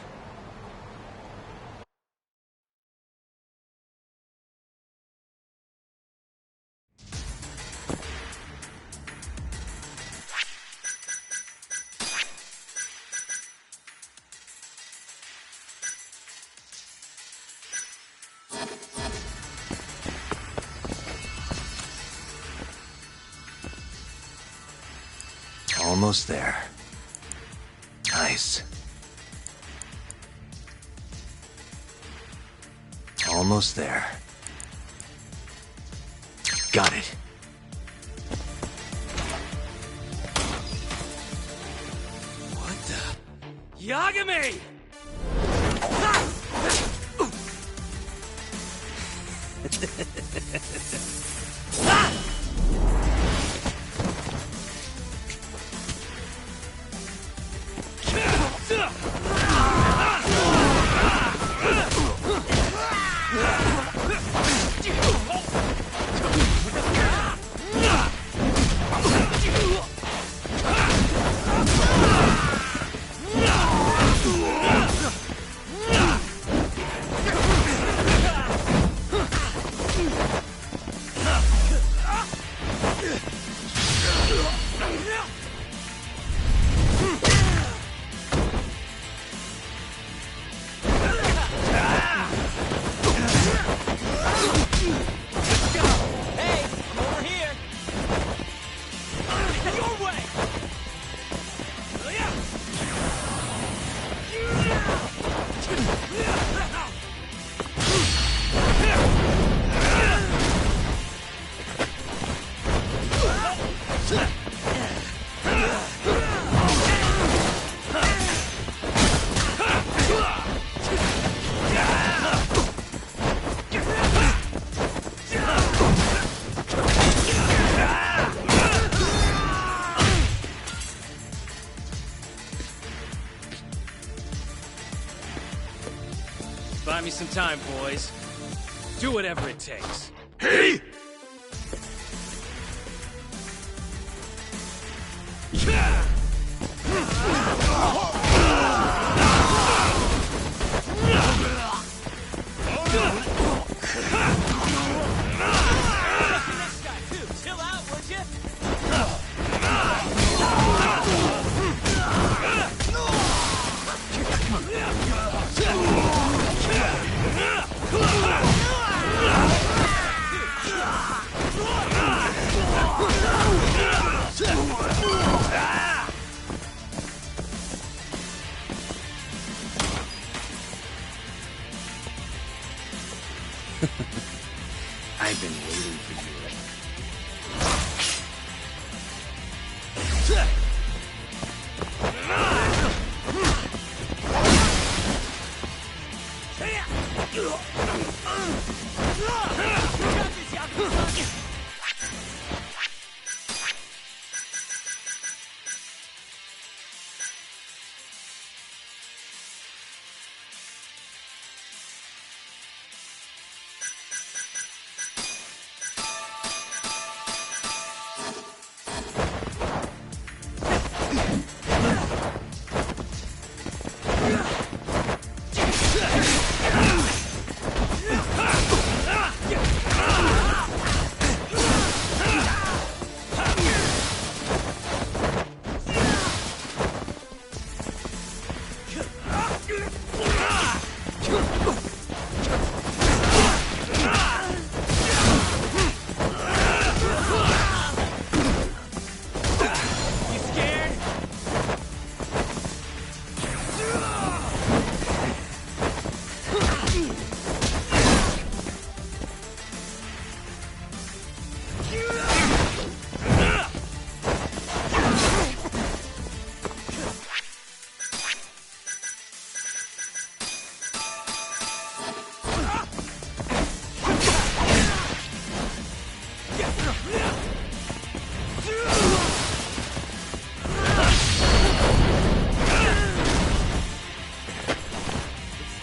Almost there. Nice. Almost there. Got it. What the? Yagami! Buy me some time, boys. Do whatever it takes. Hey! Chill out, would you? I've been waiting for you.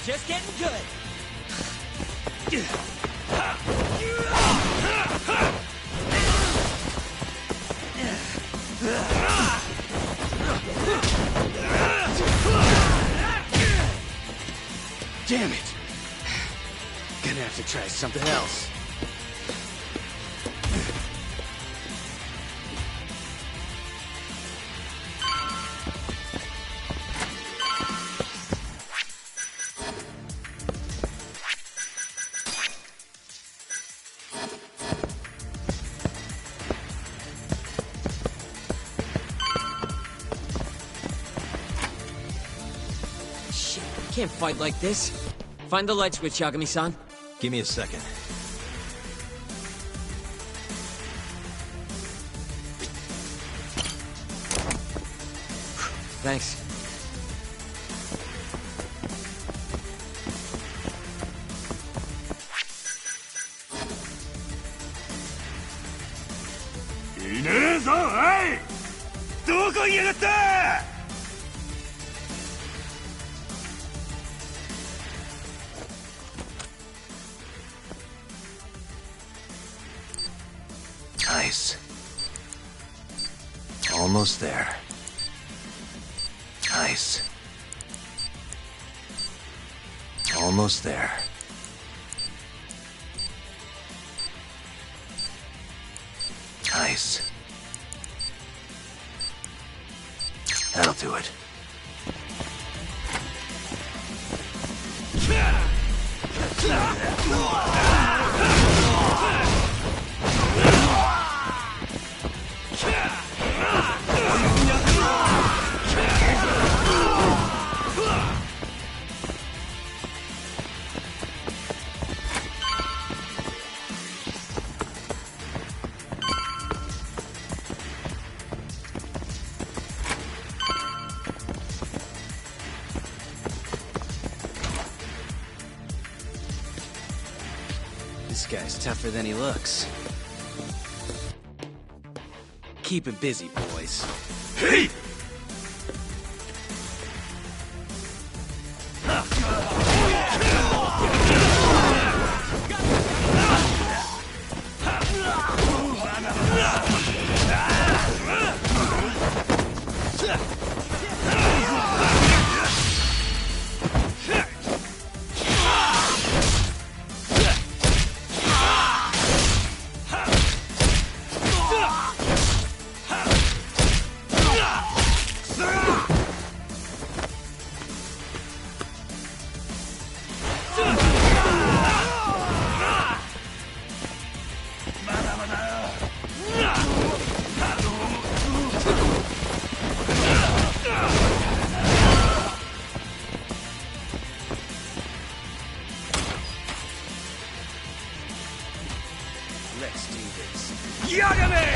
Just getting good. Damn it! Gonna have to try something else. Shit, we can't fight like this. Find the light switch, Yagami-san. Give me a second. Thanks. Nice. Almost there. Nice. Almost there. Nice. That'll do it. This guy's tougher than he looks. Keep him busy, boys. Hey! Let's do this. Yagami!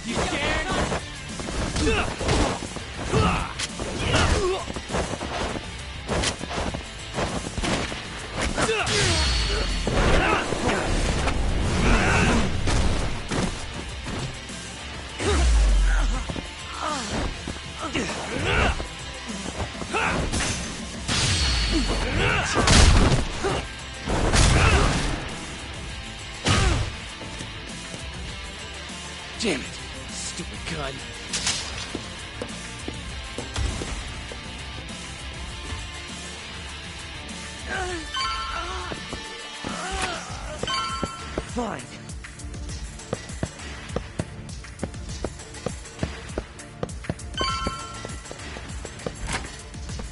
off, you scared? Damn it! Stupid gun. Fine.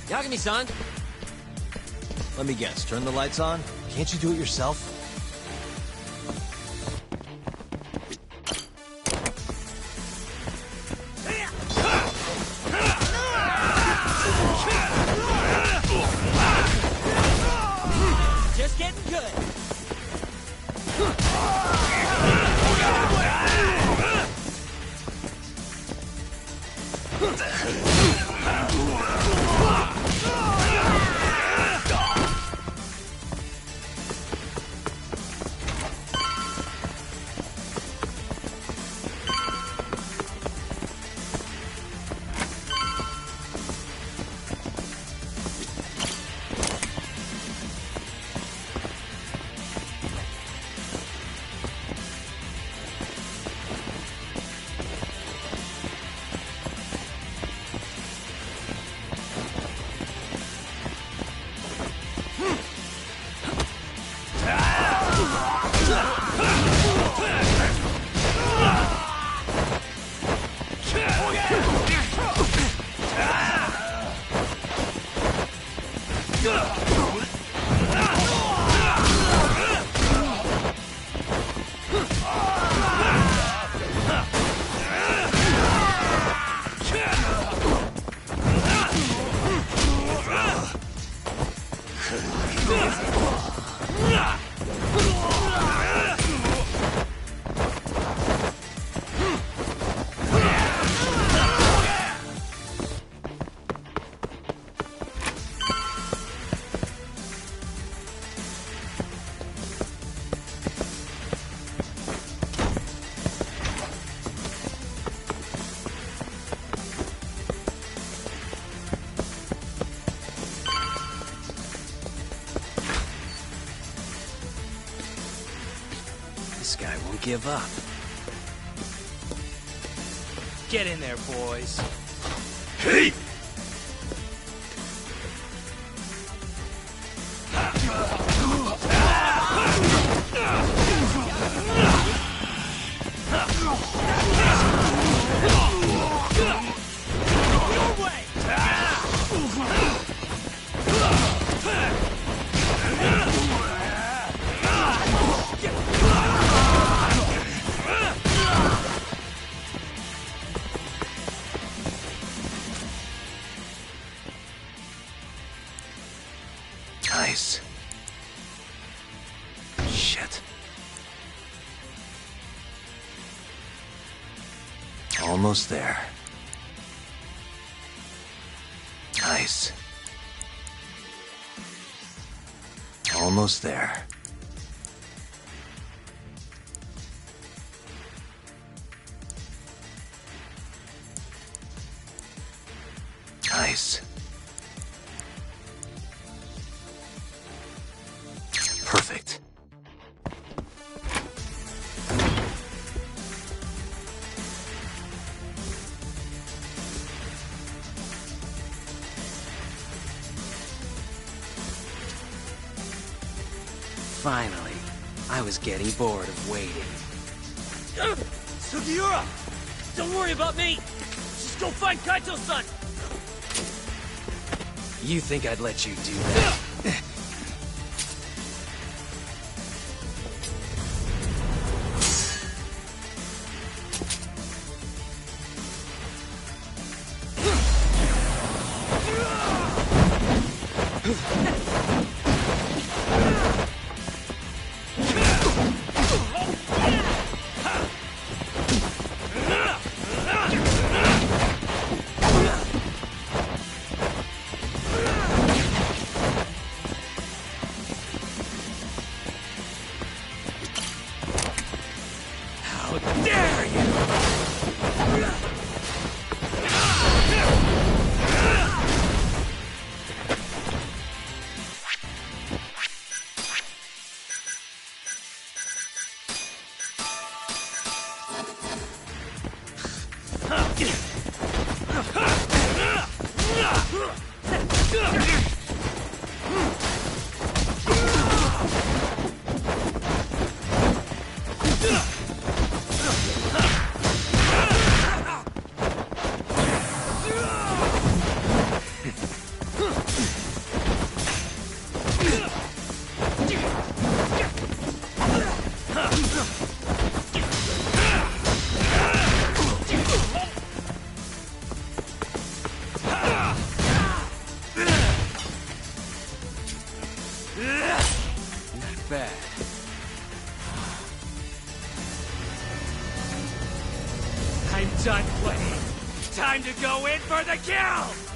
Yagami-san! Let me guess, turn the lights on? Can't you do it yourself? Just getting good. This guy won't give up. Get in there, boys. Hey! Nice. Shit. Almost there. Nice. Almost there. Nice. Perfect. Finally. I was getting bored of waiting. Sugiura! Don't worry about me! Just go find Kaito-san! You think I'd let you do that? done playing. Time to go in for the kill!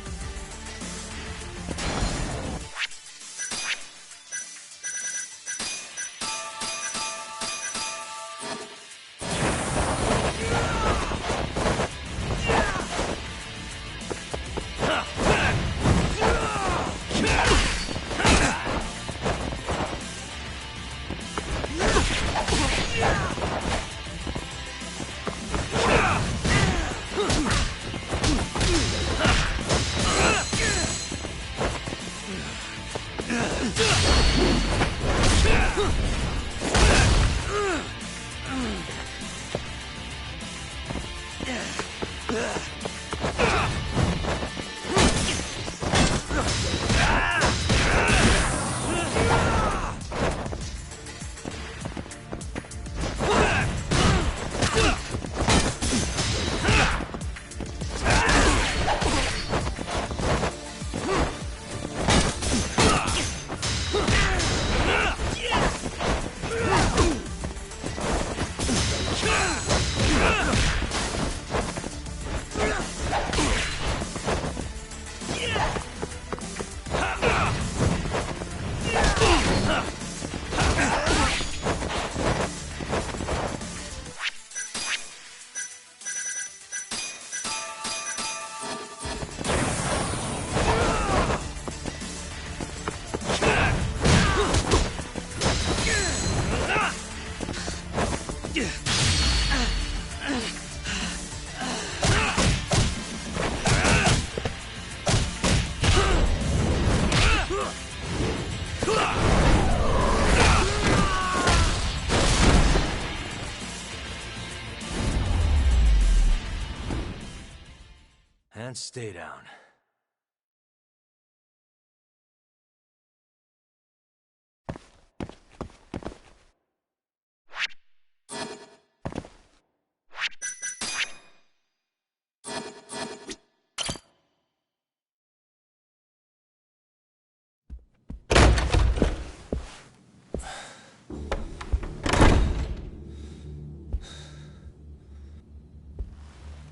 And stay down.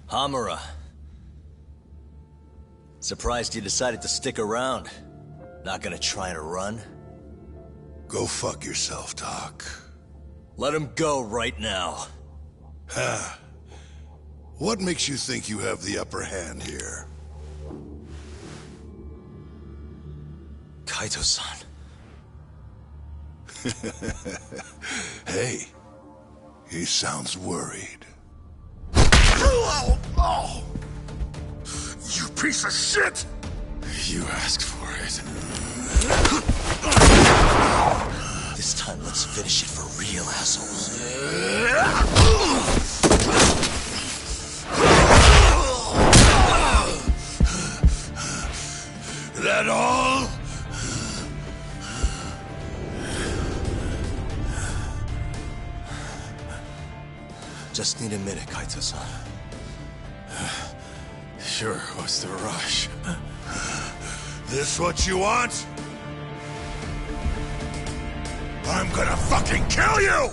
Hamura. Surprised you decided to stick around. Not gonna try and run? Go fuck yourself, Doc. Let him go right now. Huh. What makes you think you have the upper hand here? Kaito-san. Hey, he sounds worried. You piece of shit! You asked for it. This time, let's finish it for real, assholes. That all? Just need a minute, Kaito-san. Sure, what's the rush? This what you want? I'm gonna fucking kill you!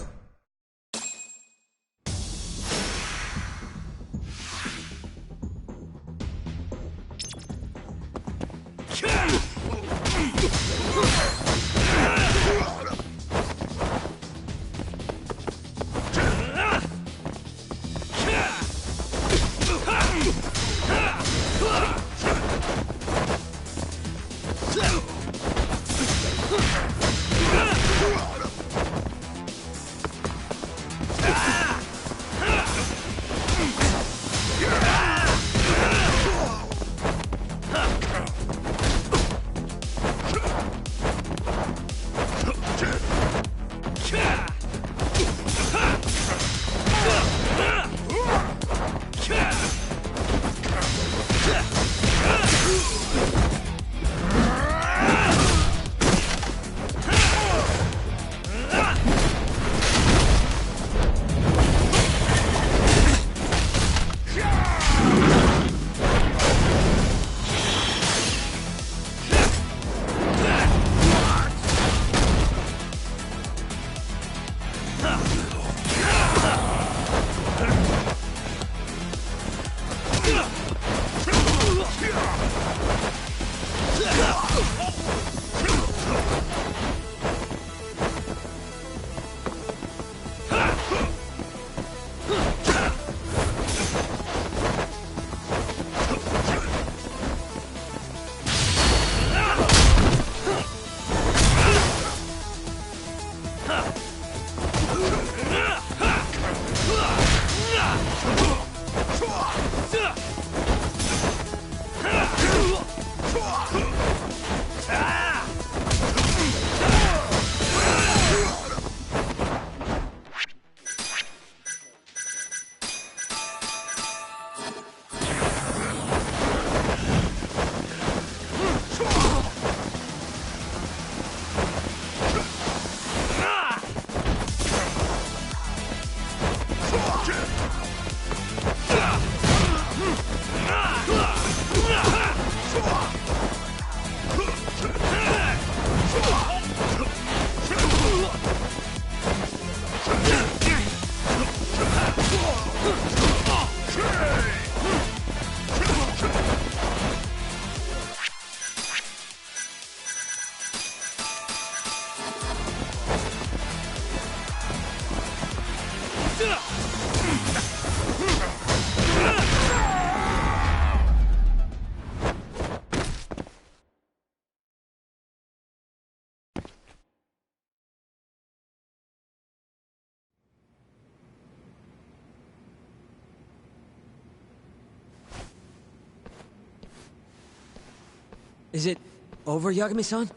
Is it over, Yagami-san?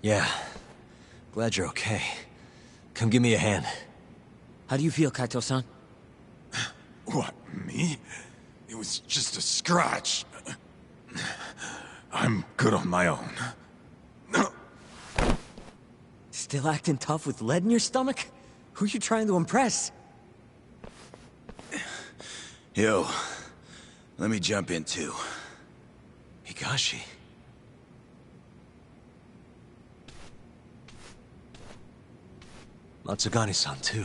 Yeah. Glad you're okay. Come give me a hand. How do you feel, Kaito-san? What, me? It was just a scratch. I'm good on my own. Still acting tough with lead in your stomach? Who are you trying to impress? Yo, let me jump in too. Higashi. Matsugane-san, too.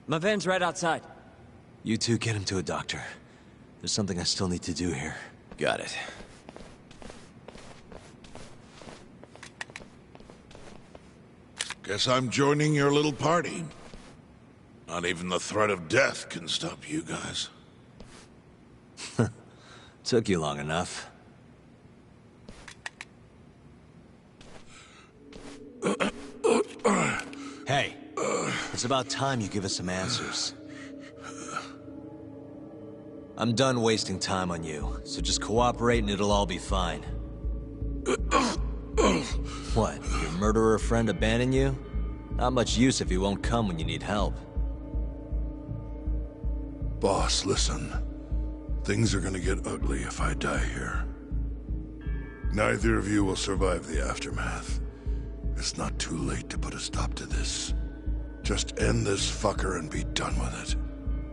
My van's right outside. You two get him to a doctor. There's something I still need to do here. Got it. Guess I'm joining your little party. Not even the threat of death can stop you guys. Took you long enough. Hey, it's about time you give us some answers. I'm done wasting time on you, so just cooperate and it'll all be fine. What, your murderer friend abandon you? Not much use if he won't come when you need help. Boss, listen. Things are gonna get ugly if I die here. Neither of you will survive the aftermath. It's not too late to put a stop to this. Just end this fucker and be done with it.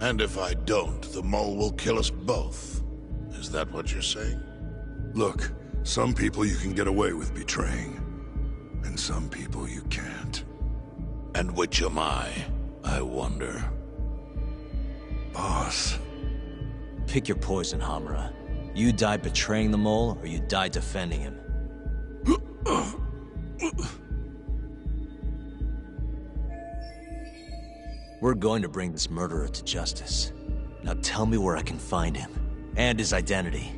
And if I don't, the mole will kill us both. Is that what you're saying? Look, some people you can get away with betraying. And some people you can't. And which am I wonder? Boss. Pick your poison, Hamura. You died betraying the mole, or you died defending him. We're going to bring this murderer to justice. Now tell me where I can find him, and his identity.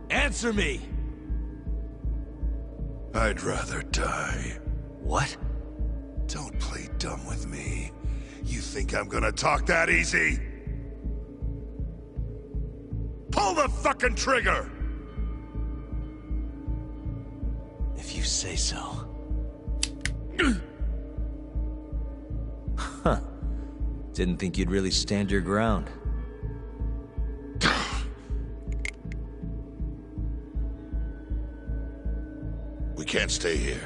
Answer me! I'd rather die. What? Don't play dumb with me. You think I'm gonna talk that easy? Pull the fucking trigger! If you say so. Huh. Didn't think you'd really stand your ground. We can't stay here.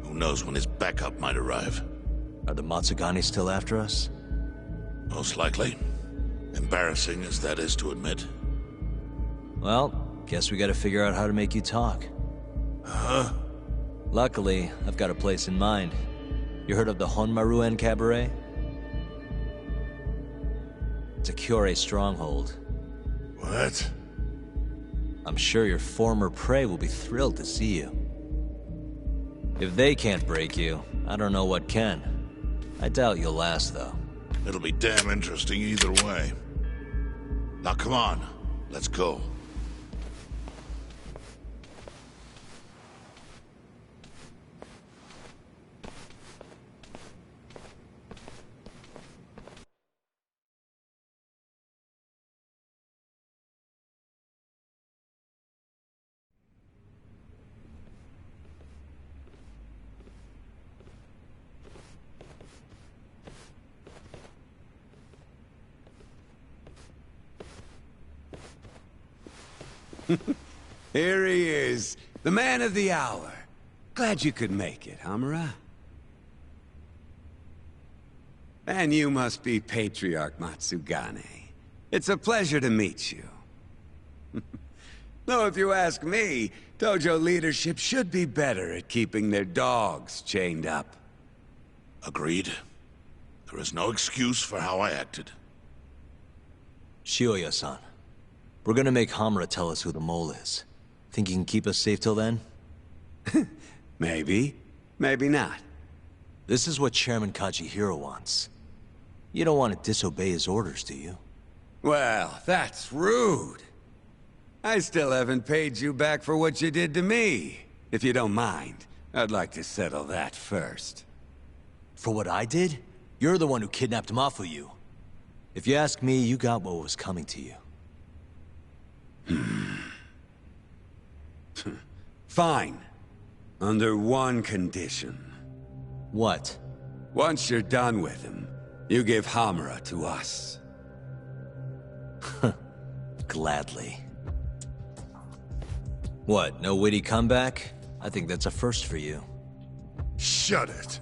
Who knows when his backup might arrive? Are the Matsugane still after us? Most likely. Embarrassing as that is to admit. Well, guess we gotta figure out how to make you talk. Huh? Luckily, I've got a place in mind. You heard of the Honmaruen Cabaret? It's a Kyorei stronghold. What? I'm sure your former prey will be thrilled to see you. If they can't break you, I don't know what can. I doubt you'll last, though. It'll be damn interesting either way. Now come on, let's go. Here he is, the man of the hour. Glad you could make it, Hamura. And you must be Patriarch Matsugane. It's a pleasure to meet you. Though if you ask me, Dojo leadership should be better at keeping their dogs chained up. Agreed. There is no excuse for how I acted. Shioya-san, we're gonna make Hamura tell us who the mole is. Think you can keep us safe till then? Maybe. Maybe not. This is what Chairman Kajihiro wants. You don't want to disobey his orders, do you? Well, that's rude. I still haven't paid you back for what you did to me. If you don't mind, I'd like to settle that first. For what I did? You're the one who kidnapped Mafuyu. If you ask me, you got what was coming to you. Fine. Under one condition. What? Once you're done with him, you give Hamura to us. Gladly. What, no witty comeback? I think that's a first for you. Shut it.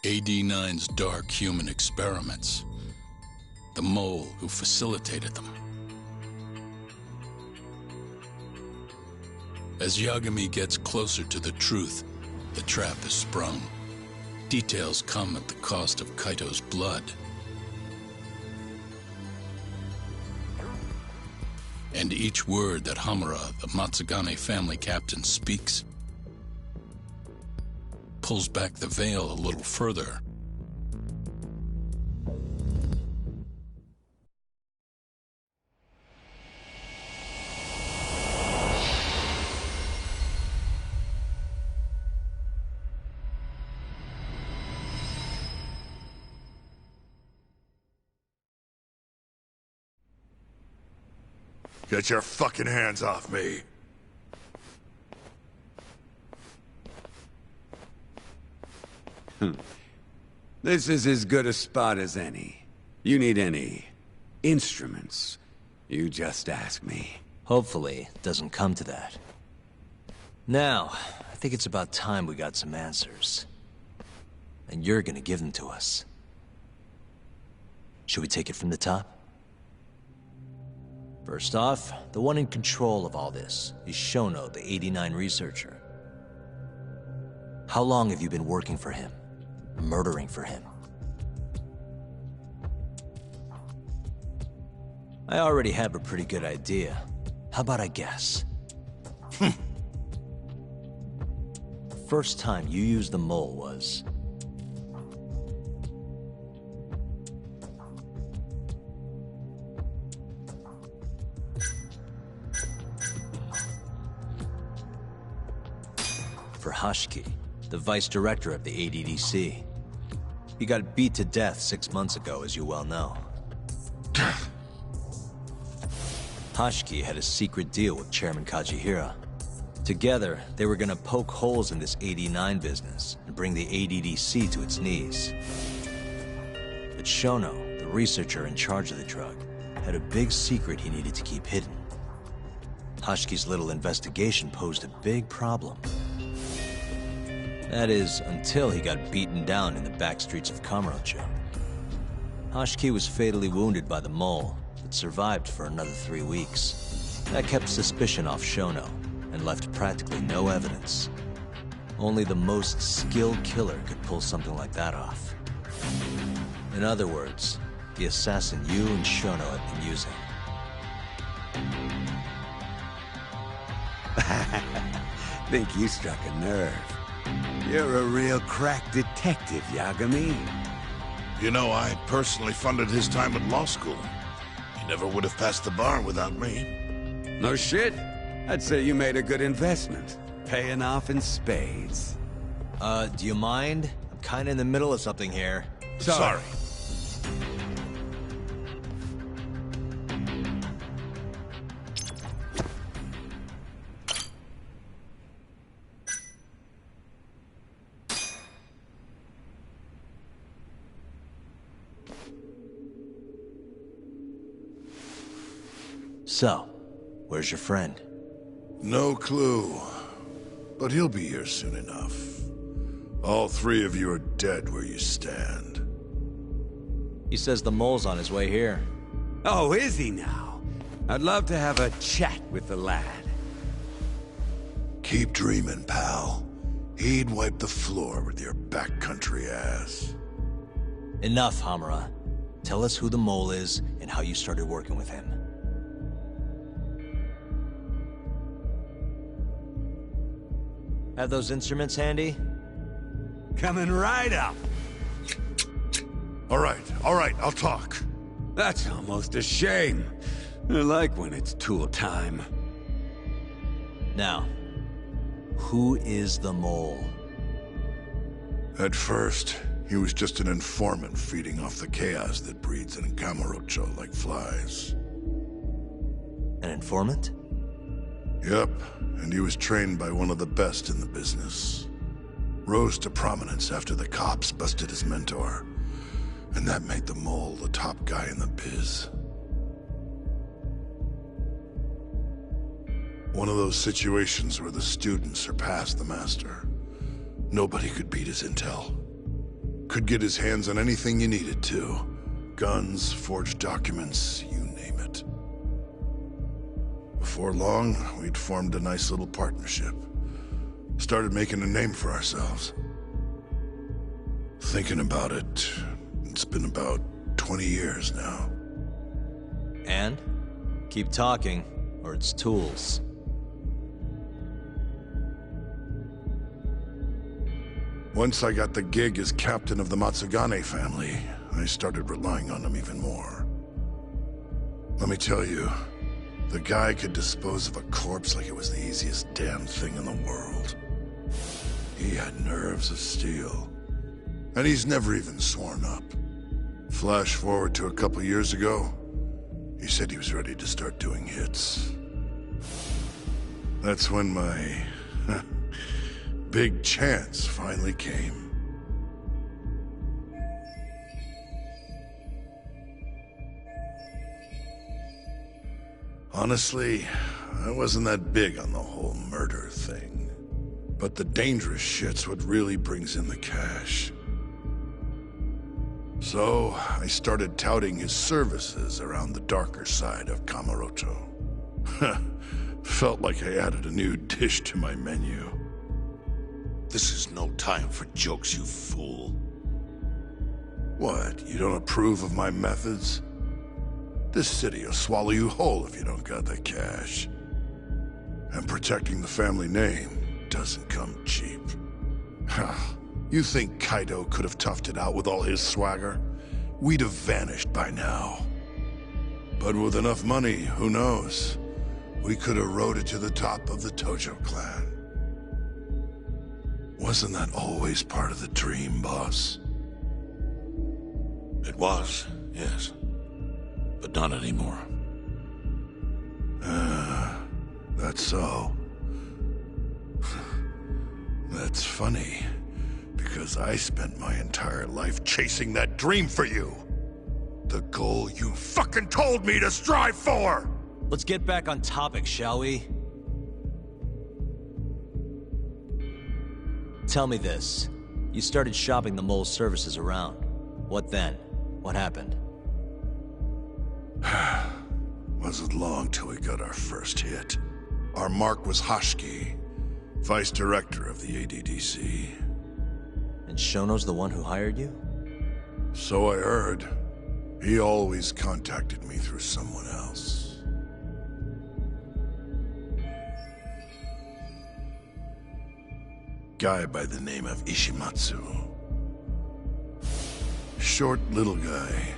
AD-9's dark human experiments. The mole who facilitated them. As Yagami gets closer to the truth, the trap is sprung. Details come at the cost of Kaito's blood. And each word that Hamura, the Matsugane family captain, speaks pulls back the veil a little further. Get your fucking hands off me. This is as good a spot as any. You need any instruments, you just ask me. Hopefully, it doesn't come to that. Now, I think it's about time we got some answers. And you're gonna give them to us. Should we take it from the top? First off, the one in control of all this is Shono, the 89 researcher. How long have you been working for him? Murdering for him? I already have a pretty good idea. How about I guess? The first time you used the mole was... for Hashiki, the vice director of the ADDC. He got beat to death 6 months ago, as you well know. Hashiki had a secret deal with Chairman Kajihira. Together, they were gonna poke holes in this 89 business and bring the ADDC to its knees. But Shono, the researcher in charge of the drug, had a big secret he needed to keep hidden. Hashiki's little investigation posed a big problem. That is, until he got beaten down in the back streets of Kamurocho. Hashiki was fatally wounded by the mole, but survived for another 3 weeks. That kept suspicion off Shono, and left practically no evidence. Only the most skilled killer could pull something like that off. In other words, the assassin you and Shono had been using. Think you struck a nerve. You're a real crack detective, Yagami. You know, I personally funded his time at law school. He never would have passed the bar without me. No shit. I'd say you made a good investment. Paying off in spades. Do you mind? I'm kinda in the middle of something here. Sorry. So, where's your friend? No clue. But he'll be here soon enough. All 3 of you are dead where you stand. He says the mole's on his way here. Oh, is he now? I'd love to have a chat with the lad. Keep dreaming, pal. He'd wipe the floor with your backcountry ass. Enough, Hamura. Tell us who the mole is and how you started working with him. Have those instruments handy? Coming right up. All right, I'll talk. That's almost a shame. I like when it's tool time. Now, who is the mole? At first, he was just an informant feeding off the chaos that breeds in Kamurocho like flies. An informant? Yep, and he was trained by one of the best in the business. Rose to prominence after the cops busted his mentor. And that made the mole the top guy in the biz. One of those situations where the student surpassed the master. Nobody could beat his intel. Could get his hands on anything you needed to. Guns, forged documents, you name it. Before long, we'd formed a nice little partnership. Started making a name for ourselves. Thinking about it, it's been about 20 years now. And? Keep talking, or it's tools. Once I got the gig as captain of the Matsugane family, I started relying on him even more. Let me tell you, the guy could dispose of a corpse like it was the easiest damn thing in the world. He had nerves of steel. And he's never even sworn up. Flash forward to a couple years ago, he said he was ready to start doing hits. That's when my big chance finally came. Honestly, I wasn't that big on the whole murder thing. But the dangerous shit's what really brings in the cash. So, I started touting his services around the darker side of Kamurocho. Felt like I added a new dish to my menu. This is no time for jokes, you fool. What, you don't approve of my methods? This city will swallow you whole if you don't got the cash. And protecting the family name doesn't come cheap. You think Kaido could have toughed it out with all his swagger? We'd have vanished by now. But with enough money, who knows? We could have rode it to the top of the Tojo clan. Wasn't that always part of the dream, boss? It was, yes. But not anymore. That's so. That's funny. Because I spent my entire life chasing that dream for you. The goal you fucking told me to strive for! Let's get back on topic, shall we? Tell me this. You started shopping the mole's services around. What then? What happened? Wasn't long till we got our first hit. Our mark was Hashiki, vice director of the ADDC. And Shono's the one who hired you? So I heard. He always contacted me through someone else. Guy by the name of Ishimatsu. Short little guy.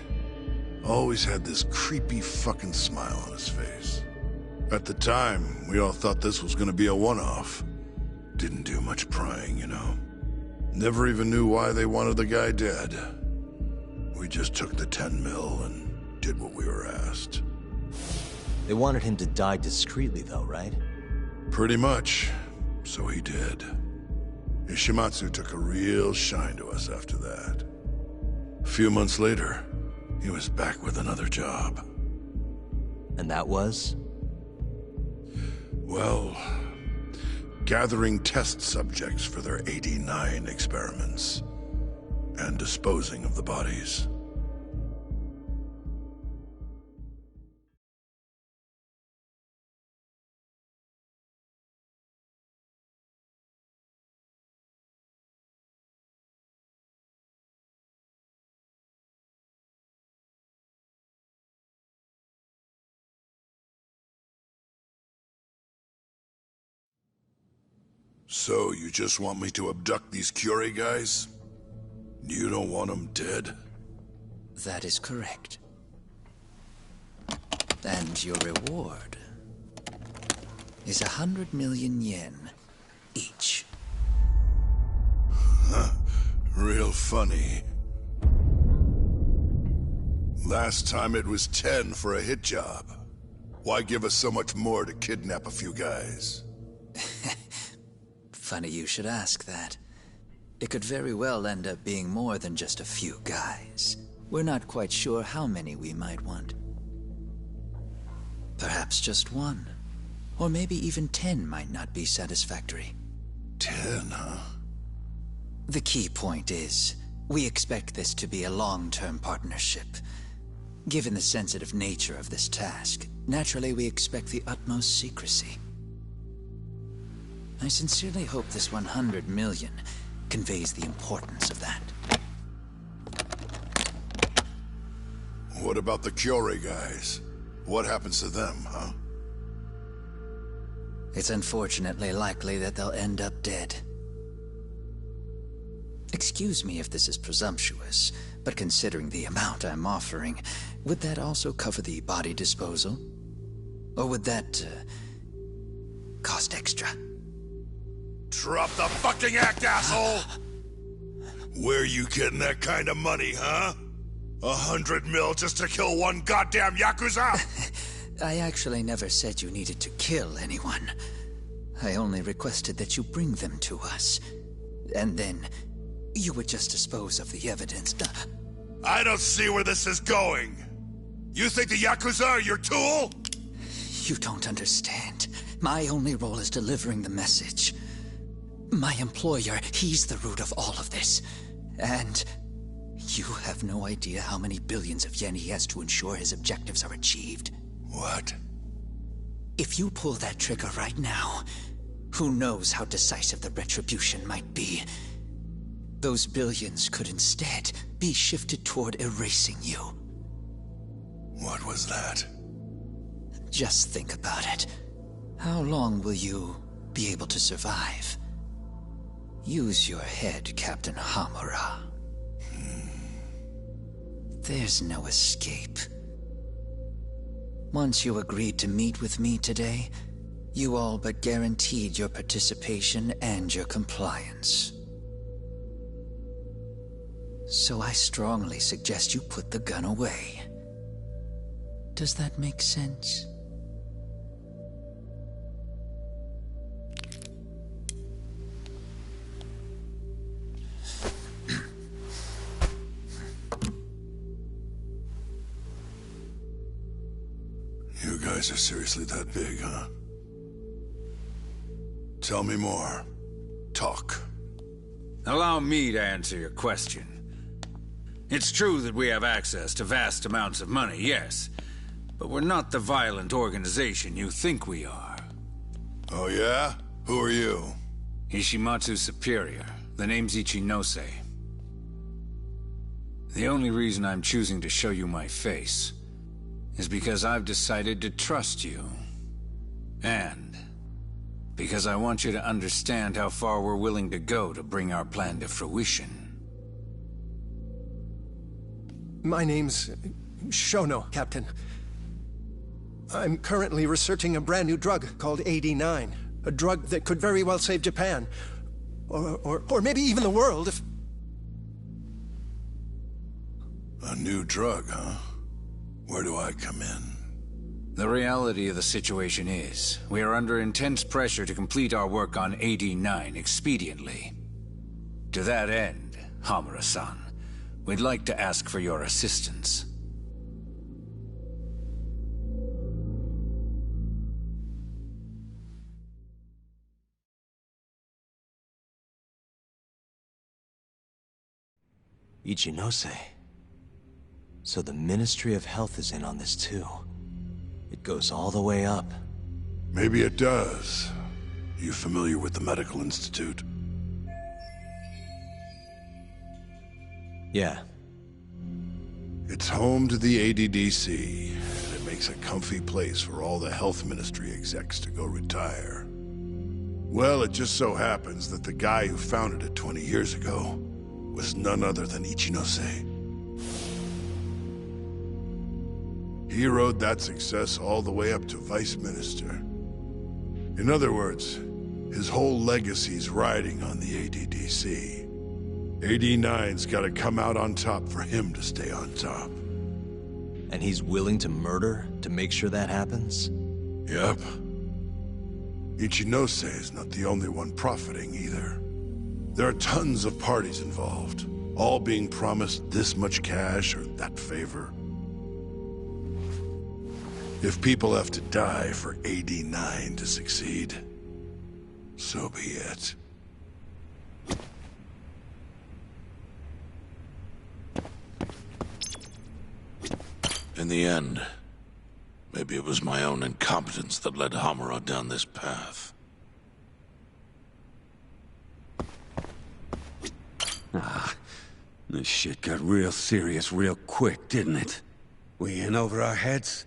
Always had this creepy fucking smile on his face. At the time, we all thought this was gonna be a one-off. Didn't do much prying, you know. Never even knew why they wanted the guy dead. We just took the 10 mil and did what we were asked. They wanted him to die discreetly though, right? Pretty much. So he did. Ishimatsu took a real shine to us after that. A few months later, he was back with another job. And that was? Well, gathering test subjects for their 89 experiments. And disposing of the bodies. So, you just want me to abduct these Curie guys? You don't want them dead? That is correct. And your reward is 100 million yen each. Huh. Real funny. Last time it was 10 for a hit job. Why give us so much more to kidnap a few guys? Funny you should ask that. It could very well end up being more than just a few guys. We're not quite sure how many we might want. Perhaps just one. Or maybe even 10 might not be satisfactory. 10, huh? The key point is, we expect this to be a long-term partnership. Given the sensitive nature of this task, naturally we expect the utmost secrecy. I sincerely hope this 100 million conveys the importance of that. What about the Kyore guys? What happens to them, huh? It's unfortunately likely that they'll end up dead. Excuse me if this is presumptuous, but considering the amount I'm offering, would that also cover the body disposal? Or would that, cost extra? Drop the fucking act, asshole! Where you getting that kind of money, huh? 100 mil just to kill one goddamn Yakuza? I actually never said you needed to kill anyone. I only requested that you bring them to us. And then, you would just dispose of the evidence. I don't see where this is going. You think the Yakuza are your tool? You don't understand. My only role is delivering the message. My employer, he's the root of all of this. And you have no idea how many billions of yen he has to ensure his objectives are achieved. What? If you pull that trigger right now, who knows how decisive the retribution might be. Those billions could instead be shifted toward erasing you. What was that? Just think about it. How long will you be able to survive? Use your head, Captain Hamura. There's no escape. Once you agreed to meet with me today, you all but guaranteed your participation and your compliance. So I strongly suggest you put the gun away. Does that make sense? You guys are seriously that big, huh? Tell me more. Talk. Allow me to answer your question. It's true that we have access to vast amounts of money, yes. But we're not the violent organization you think we are. Oh yeah? Who are you? Ishimatsu's superior. The name's Ichinose. The only reason I'm choosing to show you my face is because I've decided to trust you. And because I want you to understand how far we're willing to go to bring our plan to fruition. My name's Shono, Captain. I'm currently researching a brand new drug called AD9. A drug that could very well save Japan. Or maybe even the world if... A new drug, huh? Where do I come in? The reality of the situation is, we are under intense pressure to complete our work on AD9 expediently. To that end, Hamura-san, we'd like to ask for your assistance. Ichinose. So the Ministry of Health is in on this too. It goes all the way up. Maybe it does. You familiar with the Medical Institute? Yeah. It's home to the ADDC, and it makes a comfy place for all the Health Ministry execs to go retire. Well, it just so happens that the guy who founded it 20 years ago was none other than Ichinose. He rode that success all the way up to Vice Minister. In other words, his whole legacy's riding on the ADDC. AD9's gotta come out on top for him to stay on top. And he's willing to murder to make sure that happens? Yep. Ichinose is not the only one profiting either. There are tons of parties involved, all being promised this much cash or that favor. If people have to die for AD9 to succeed, so be it. In the end, maybe it was my own incompetence that led Hamura down this path. Ah, this shit got real serious real quick, didn't it? We in over our heads?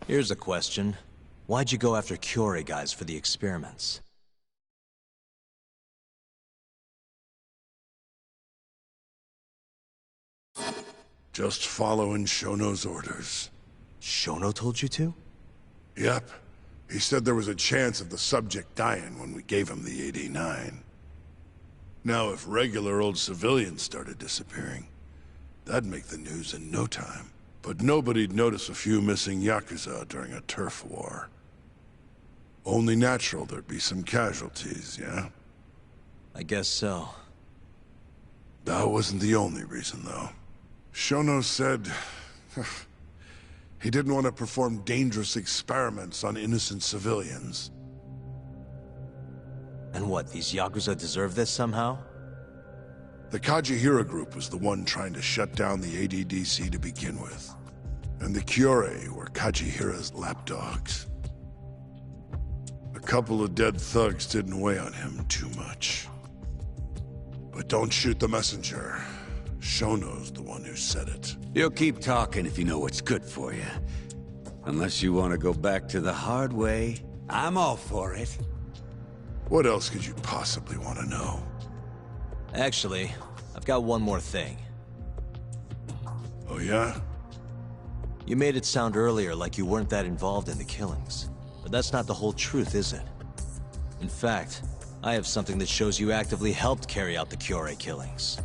Here's a question. Why'd you go after Kyorei guys for the experiments? Just following Shono's orders. Shono told you to? Yep. He said there was a chance of the subject dying when we gave him the AD-9. Now, if regular old civilians started disappearing, that'd make the news in no time. But nobody'd notice a few missing Yakuza during a turf war. Only natural there'd be some casualties, yeah? I guess so. That wasn't the only reason, though. Shono said he didn't want to perform dangerous experiments on innocent civilians. And what, these Yakuza deserve this somehow? The Kajihira group was the one trying to shut down the ADDC to begin with. And the Kyorei were Kajihira's lapdogs. A couple of dead thugs didn't weigh on him too much. But don't shoot the messenger. Shono's the one who said it. You'll keep talking if you know what's good for you. Unless you want to go back to the hard way, I'm all for it. What else could you possibly want to know? Actually, I've got one more thing. Oh yeah? You made it sound earlier like you weren't that involved in the killings. But that's not the whole truth, is it? In fact, I have something that shows you actively helped carry out the Kyorei killings.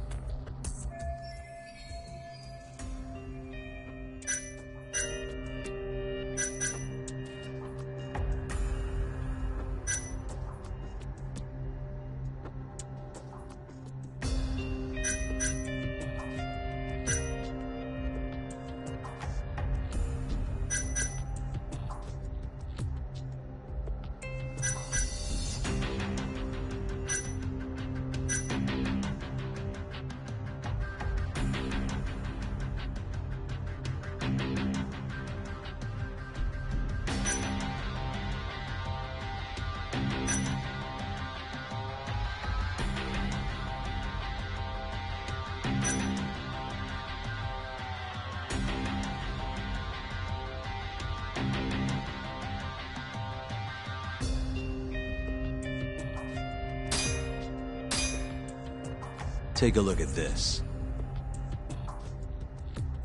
Take a look at this.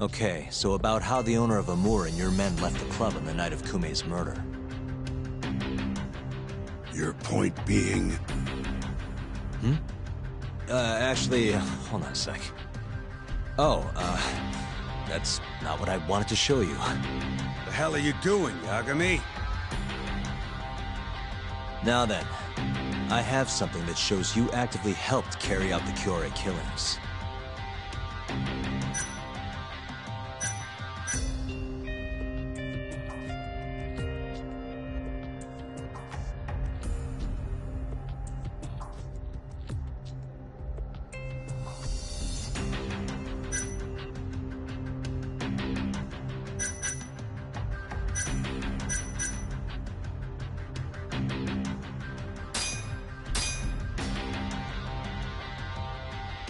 Okay, so about how the owner of Amur and your men left the club on the night of Kumei's murder. Your point being? Actually, hold on a sec. Oh, that's not what I wanted to show you. The hell are you doing, Yagami? Now then, I have something that shows you actively helped carry out the Kyorei killings.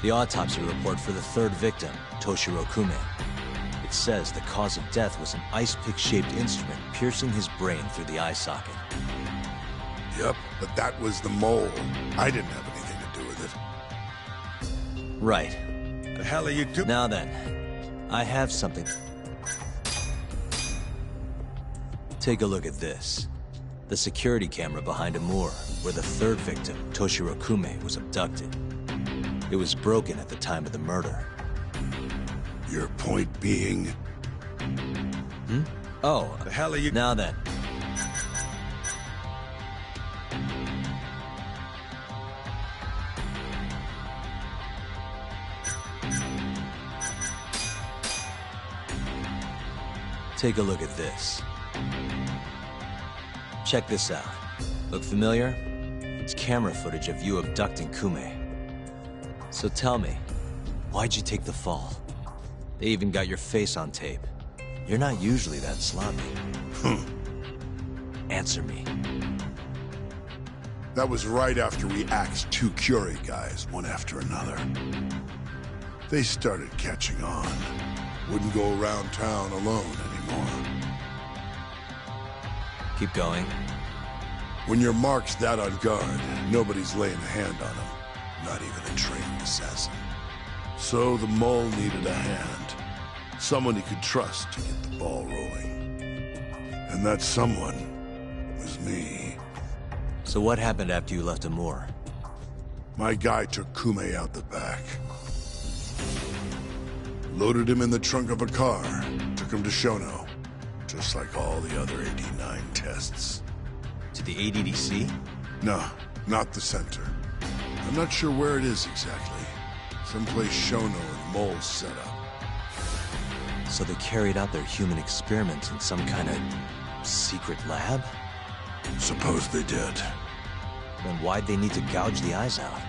The autopsy report for the third victim, Toshiro Kume. It says the cause of death was an ice pick-shaped instrument piercing his brain through the eye socket. Yep, but that was the mole. I didn't have anything to do with it. Right. The hell are you doing? Now then, I have something. Take a look at this. The security camera behind Amur, where the third victim, Toshiro Kume, was abducted. It was broken at the time of the murder. Your point being? Oh, the hell are you? Now then. Take a look at this. Check this out. Look familiar? It's camera footage of you abducting Kume. So tell me, why'd you take the fall? They even got your face on tape. You're not usually that sloppy. Answer me. That was right after we axed 2 Curie guys, one after another. They started catching on. Wouldn't go around town alone anymore. Keep going. When your mark's that on guard, nobody's laying a hand on him. Not even a trained assassin. So the mole needed a hand. Someone he could trust to get the ball rolling. And that someone was me. So what happened after you left Amur? My guy took Kume out the back. Loaded him in the trunk of a car. Took him to Shono. Just like all the other 89 tests. To the ADDC? No, not the center. I'm not sure where it is exactly. Someplace Shono and Mole's set up. So they carried out their human experiments in some kind of secret lab? Suppose they did. Then why'd they need to gouge the eyes out?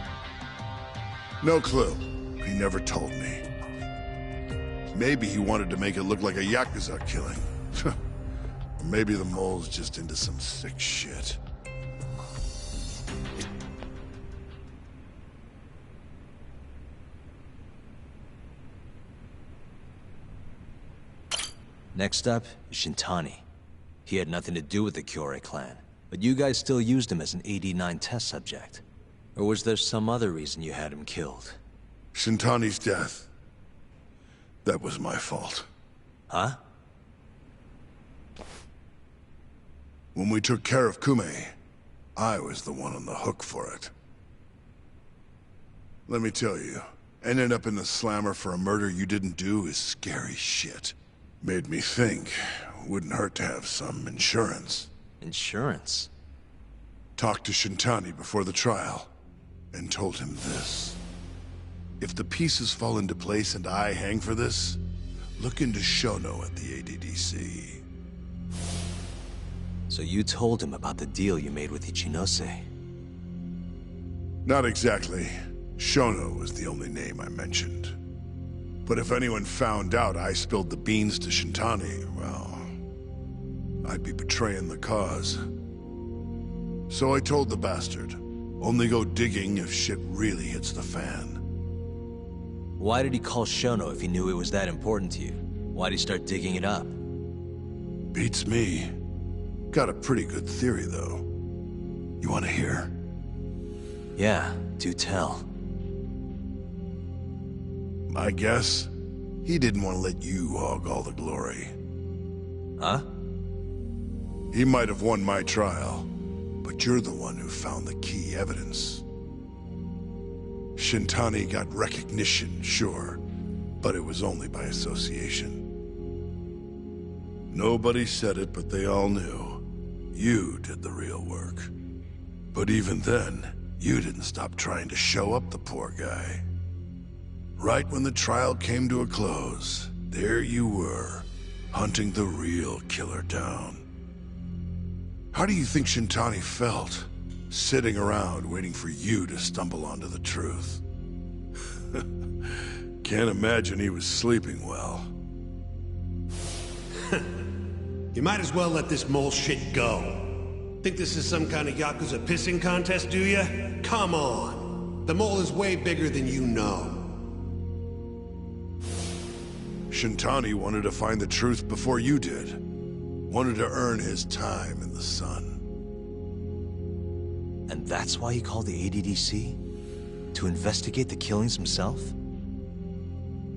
No clue. He never told me. Maybe he wanted to make it look like a Yakuza killing. Or maybe the mole's just into some sick shit. Next up is Shintani. He had nothing to do with the Kyorei clan, but you guys still used him as an AD-9 test subject. Or was there some other reason you had him killed? Shintani's death. That was my fault. Huh? When we took care of Kume, I was the one on the hook for it. Let me tell you, ending up in the slammer for a murder you didn't do is scary shit. Made me think, wouldn't hurt to have some insurance. Insurance? Talked to Shintani before the trial, and told him this. If the pieces fall into place and I hang for this, look into Shono at the ADDC. So you told him about the deal you made with Ichinose? Not exactly. Shono was the only name I mentioned. But if anyone found out I spilled the beans to Shintani, well, I'd be betraying the cause. So I told the bastard, only go digging if shit really hits the fan. Why did he call Shono if he knew it was that important to you? Why'd he start digging it up? Beats me. Got a pretty good theory, though. You want to hear? Yeah, do tell. I guess he didn't want to let you hog all the glory. Huh? He might have won my trial, but you're the one who found the key evidence. Shintani got recognition, sure, but it was only by association. Nobody said it, but they all knew. You did the real work. But even then, you didn't stop trying to show up the poor guy. Right when the trial came to a close, there you were, hunting the real killer down. How do you think Shintani felt, sitting around waiting for you to stumble onto the truth? Can't imagine he was sleeping well. You might as well let this mole shit go. Think this is some kind of Yakuza pissing contest, do ya? Come on. The mole is way bigger than you know. Shintani wanted to find the truth before you did. Wanted to earn his time in the sun. And that's why he called the ADDC? To investigate the killings himself?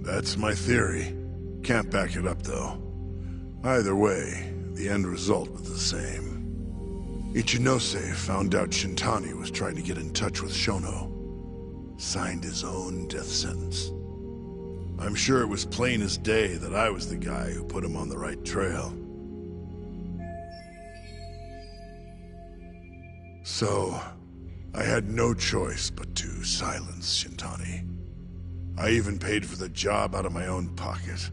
That's my theory. Can't back it up, though. Either way, the end result was the same. Ichinose found out Shintani was trying to get in touch with Shono. Signed his own death sentence. I'm sure it was plain as day that I was the guy who put him on the right trail. So, I had no choice but to silence Shintani. I even paid for the job out of my own pocket.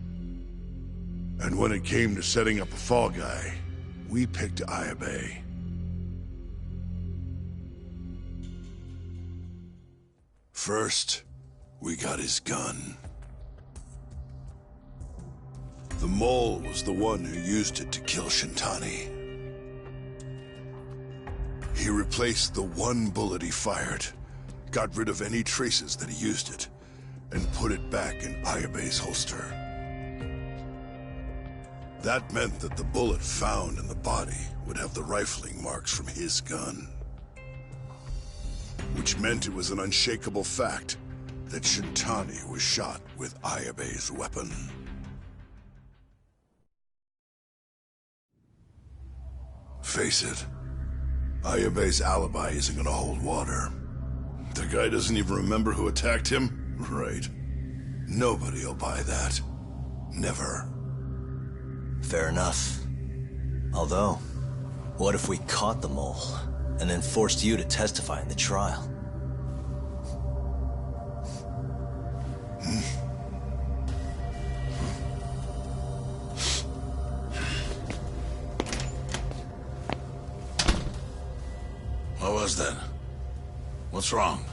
And when it came to setting up a fall guy, we picked Ayabe. First, we got his gun. The mole was the one who used it to kill Shintani. He replaced the one bullet he fired, got rid of any traces that he used it, and put it back in Ayabe's holster. That meant that the bullet found in the body would have the rifling marks from his gun. Which meant it was an unshakable fact that Shintani was shot with Ayabe's weapon. Face it, Ayabe's alibi isn't gonna hold water. The guy doesn't even remember who attacked him? Right. Nobody'll buy that. Never. Fair enough. Although, what if we caught the mole, and then forced you to testify in the trial? What was that? What's wrong?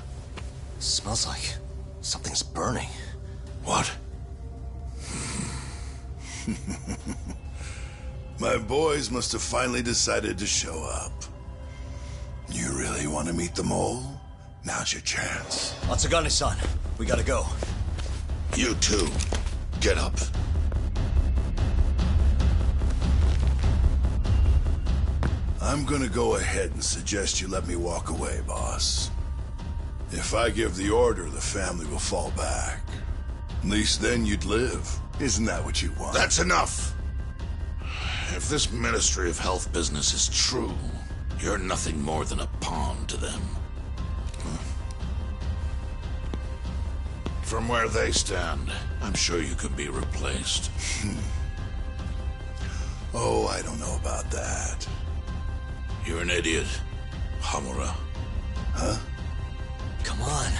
Smells like something's burning. What? My boys must have finally decided to show up. You really want to meet the mole? Now's your chance. Matsugane-san, we gotta go. You too. Get up. I'm gonna go ahead and suggest you let me walk away, boss. If I give the order, the family will fall back. At least then you'd live. Isn't that what you want? That's enough! If this Ministry of Health business is true, you're nothing more than a pawn to them. From where they stand, I'm sure you can be replaced. Oh, I don't know about that. You're an idiot, Hamura. Huh? Come on.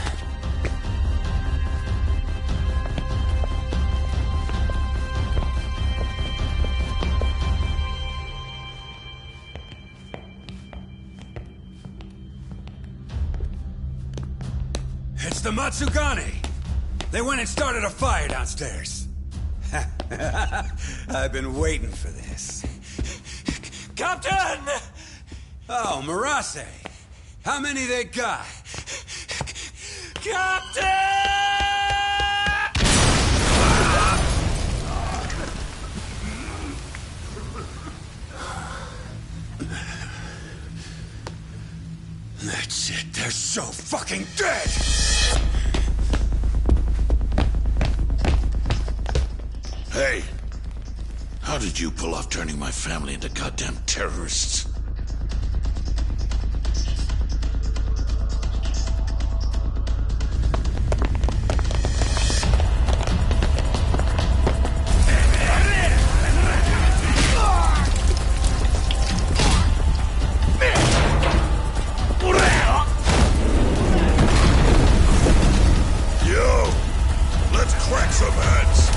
It's the Matsugane! They went and started a fire downstairs. I've been waiting for this. Captain! Oh, Murase! How many they got? Captain! That's it, they're so fucking dead! Hey! How did you pull off turning my family into goddamn terrorists? Yo! Let's crack some heads!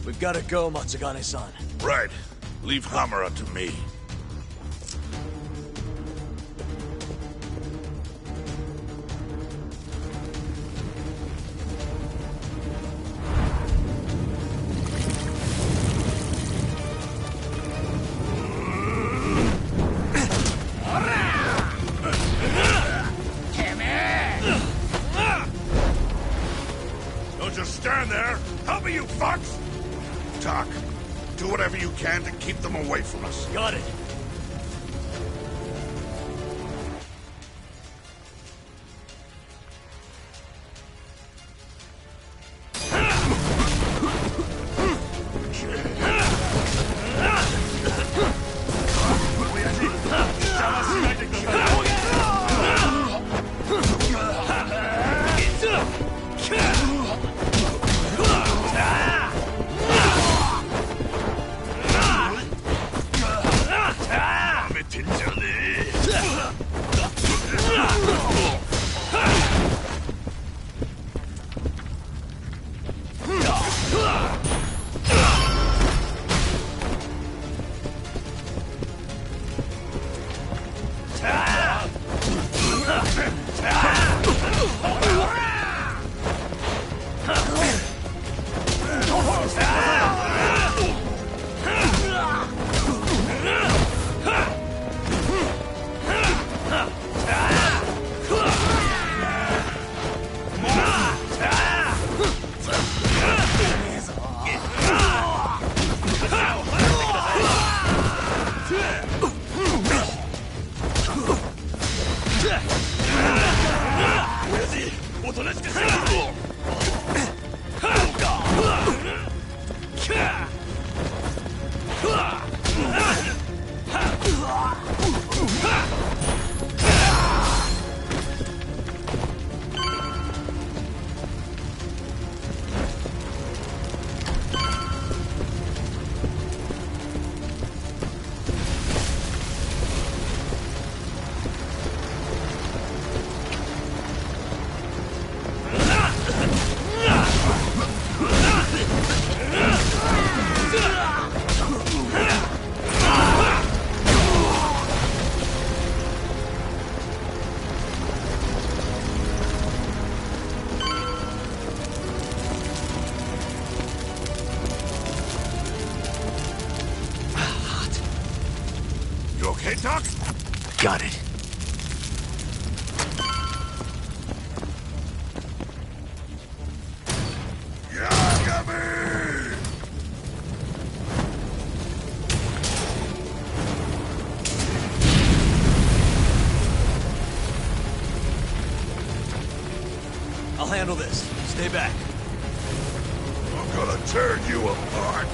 We've gotta go, Matsugane-san. Right. Leave Hamura to me. Don't just stand there! Help me, you fucks! Talk. Do whatever you can to keep them away from us. Got it. it, Doc! Got it. I'll handle this. Stay back. I'm gonna tear you apart.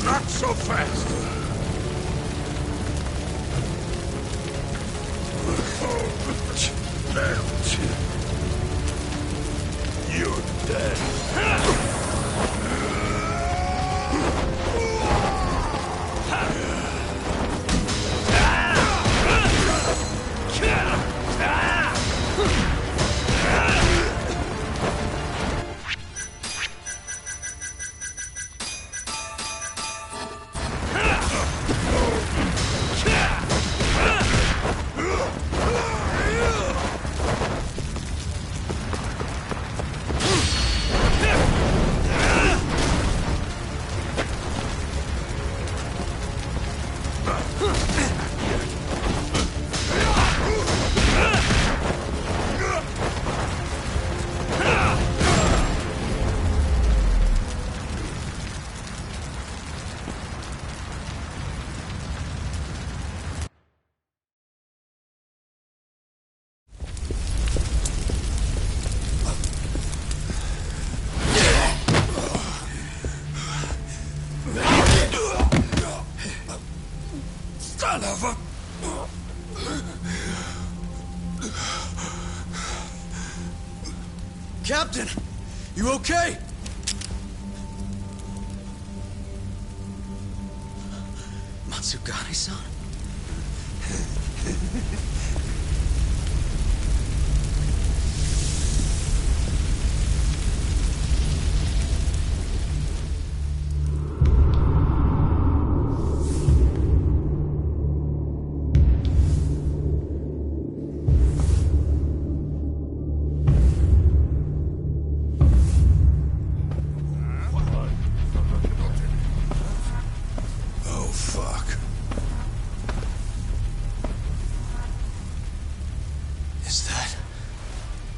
Not so fast. You're dead. Son of a... Captain! You okay? Matsugane-san?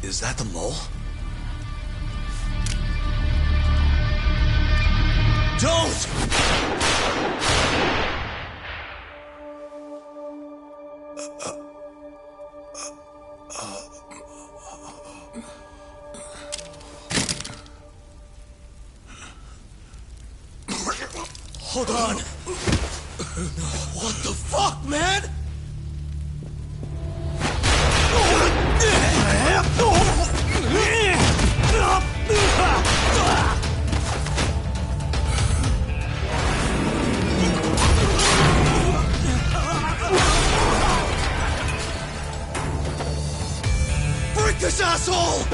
Is that the mole? Don't! Hold on! What the fuck, man? Break this asshole!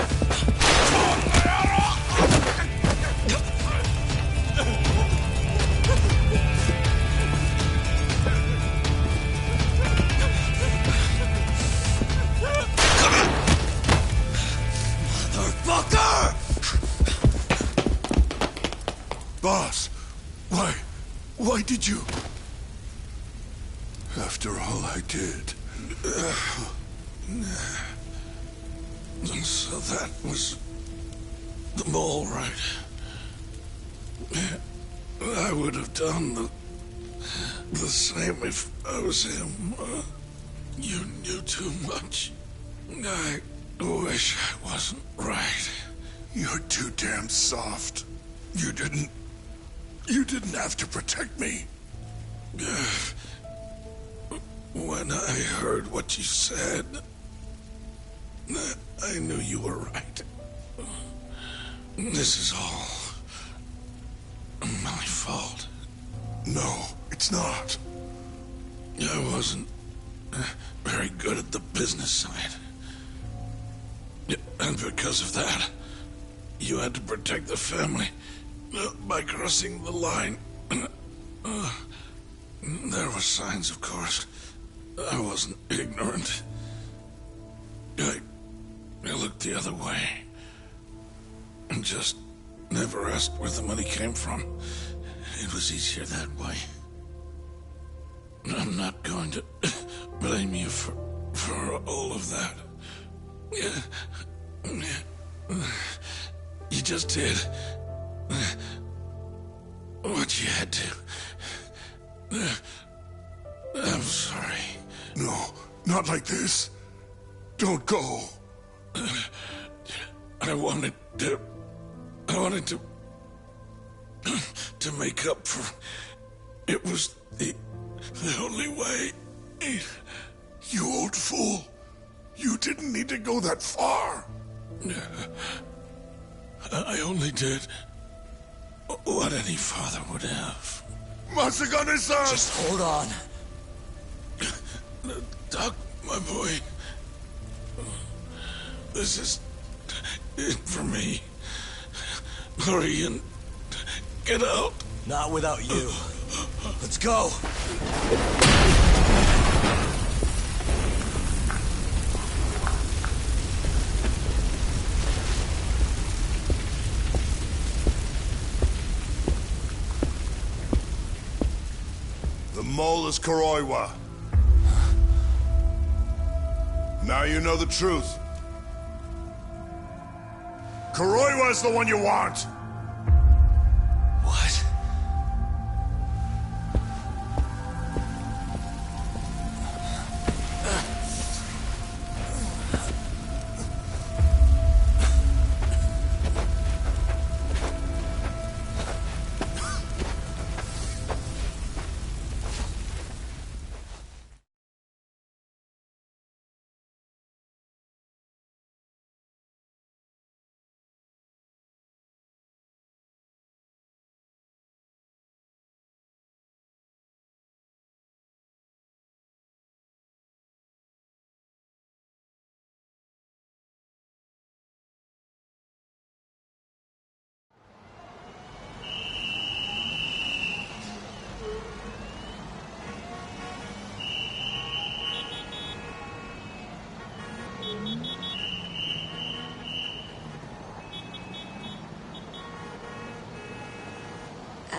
Motherfucker! Boss, why did you? After all I did. So that was the mole, right? I would have done the same if I was him. You knew too much. I wish I wasn't right. You're too damn soft. You didn't have to protect me. When I heard what you said, I knew you were right. This is all my fault. No, it's not. I wasn't very good at the business side. And because of that, you had to protect the family by crossing the line. There were signs, of course. I wasn't ignorant. I looked the other way. And just never asked where the money came from. It was easier that way. I'm not going to blame you for all of that. You just did what you had to. I'm sorry. No, not like this. Don't go. I wanted to make up for... It was the only way. You old fool. You didn't need to go that far. I only did what any father would have. Matsugane-san! Just hold on. Doc, my boy. This is it for me. Hurry and get out. Not without you. Let's go. The mole is Kuroiwa. Now you know the truth. Kuroiwa is the one you want. What?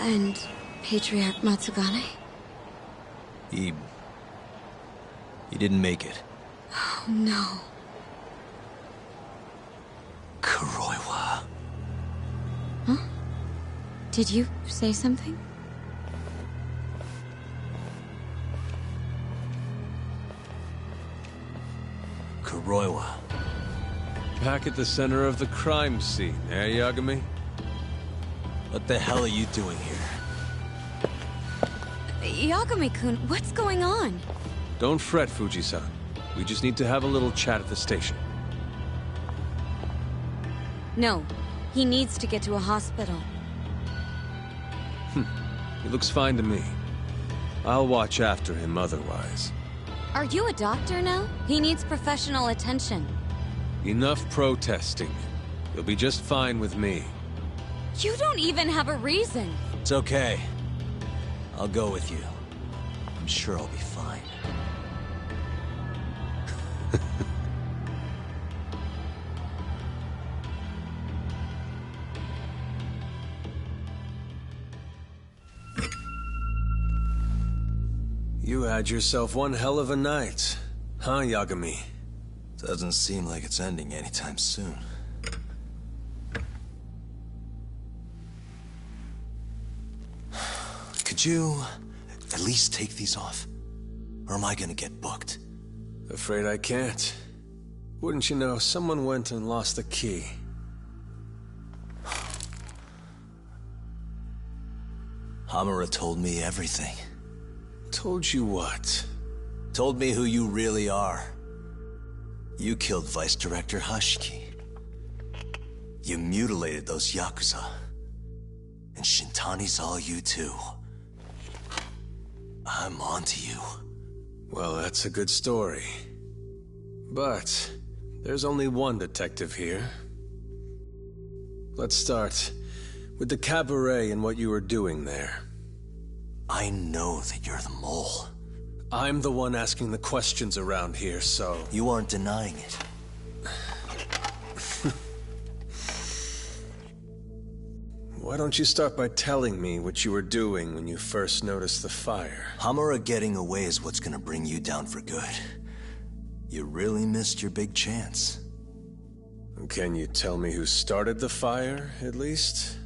And Patriarch Matsugane? He didn't make it. Oh, no. Kuroiwa. Huh? Did you say something? Kuroiwa. Back at the center of the crime scene, eh, Yagami? What the hell are you doing here? Yagami-kun, what's going on? Don't fret, Fuji-san. We just need to have a little chat at the station. No, he needs to get to a hospital. He looks fine to me. I'll watch after him otherwise. Are you a doctor now? He needs professional attention. Enough protesting. You'll be just fine with me. You don't even have a reason. It's okay. I'll go with you. I'm sure I'll be fine. You had yourself one hell of a night, huh, Yagami? Doesn't seem like it's ending anytime soon. Could you at least take these off? Or am I gonna get booked? Afraid I can't. Wouldn't you know, someone went and lost the key. Hamura told me everything. Told you what? Told me who you really are. You killed Vice Director Hashiki. You mutilated those Yakuza. And Shintani's all you too. I'm onto you. Well, that's a good story. But there's only one detective here. Let's start with the cabaret and what you were doing there. I know that you're the mole. I'm the one asking the questions around here, so... You aren't denying it. Why don't you start by telling me what you were doing when you first noticed the fire? Hamura getting away is what's gonna bring you down for good. You really missed your big chance. Can you tell me who started the fire, at least?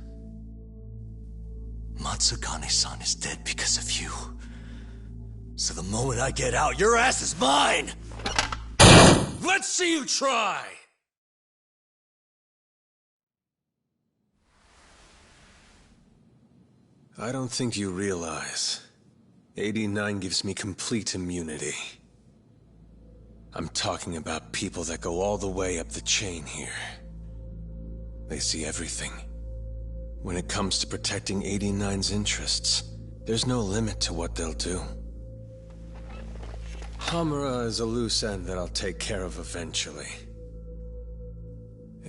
Matsugane-san is dead because of you. So the moment I get out, your ass is mine! Let's see you try! I don't think you realize. 89 gives me complete immunity. I'm talking about people that go all the way up the chain here. They see everything. When it comes to protecting 89's interests, there's no limit to what they'll do. Hamura is a loose end that I'll take care of eventually.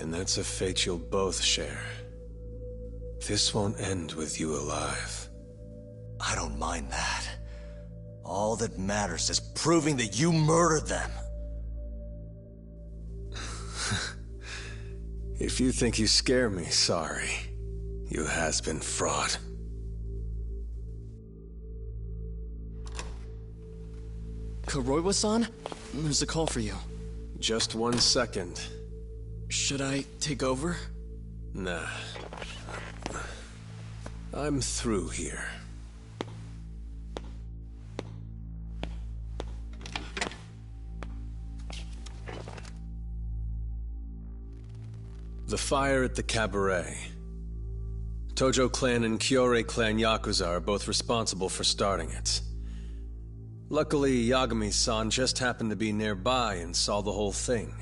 And that's a fate you'll both share. This won't end with you alive. I don't mind that. All that matters is proving that you murdered them. If you think you scare me, sorry. You has-been fraud. Kuroiwa-san? There's a call for you. Just 1 second. Should I take over? Nah. I'm through here. The fire at the cabaret. Tojo clan and Kyorei clan Yakuza are both responsible for starting it. Luckily, Yagami-san just happened to be nearby and saw the whole thing.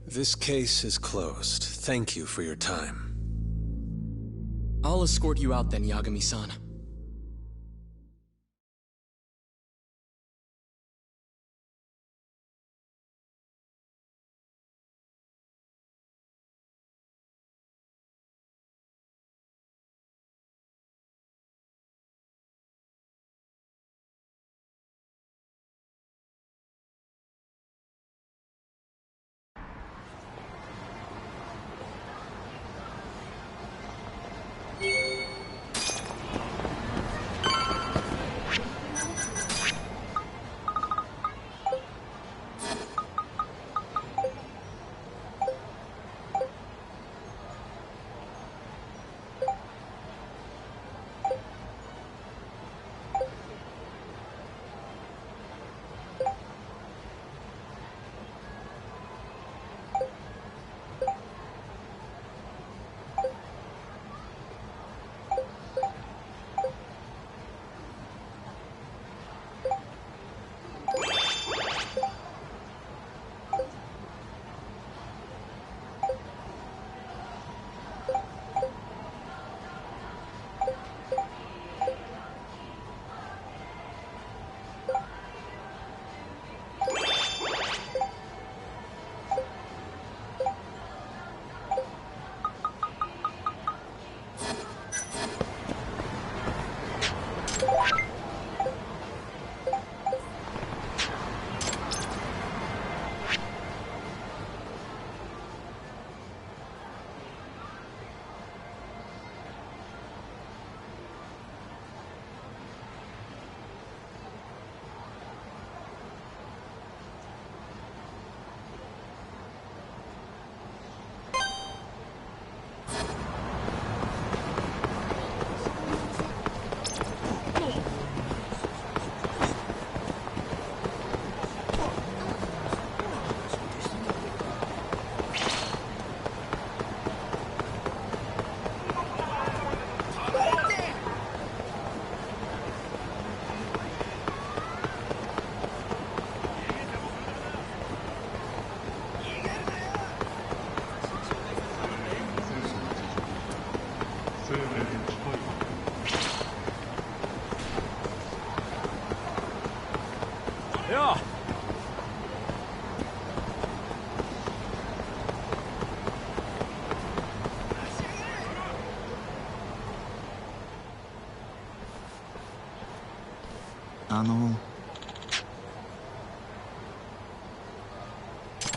This case is closed. Thank you for your time. I'll escort you out then, Yagami-san.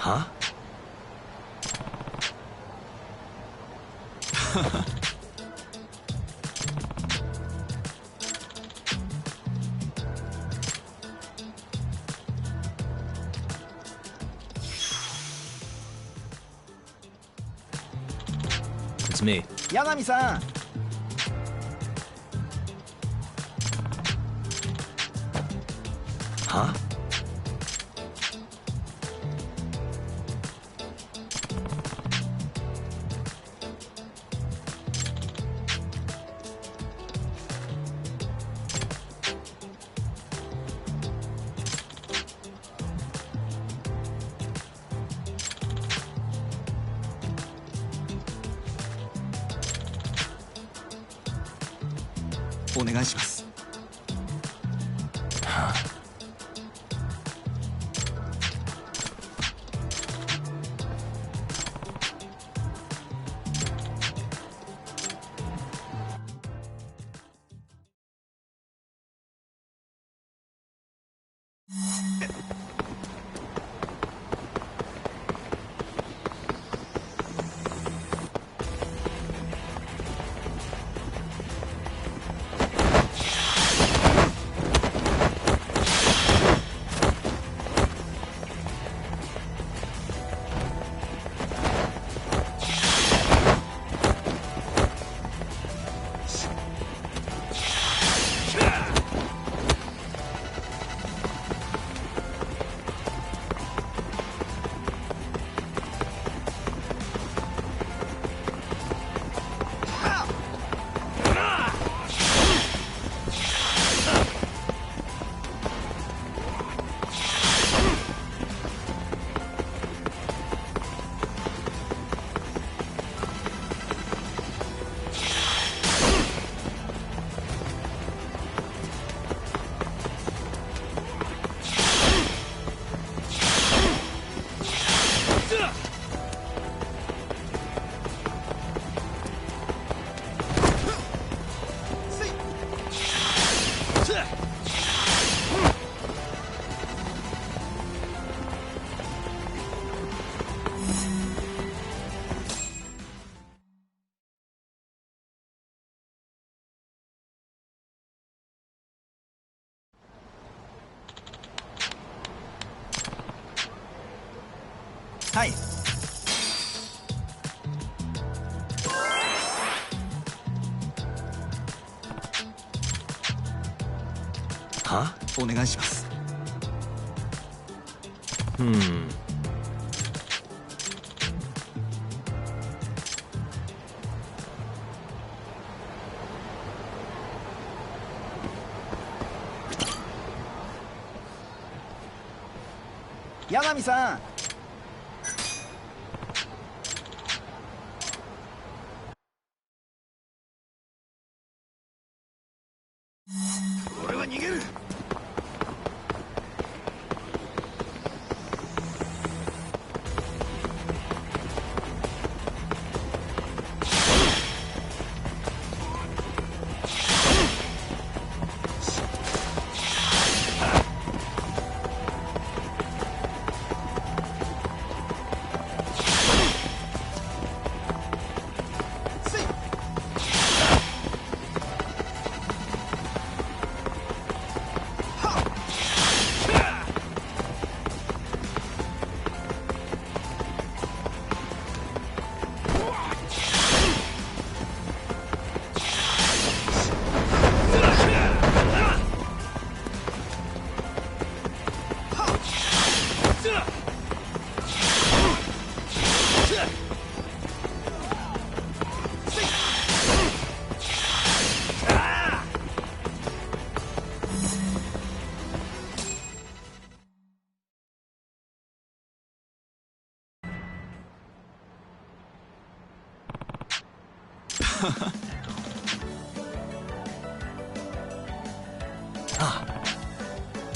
Huh? It's me. 柳さん。Huh?お願いします。はい。は？お願いします。柳さん。俺は逃げる。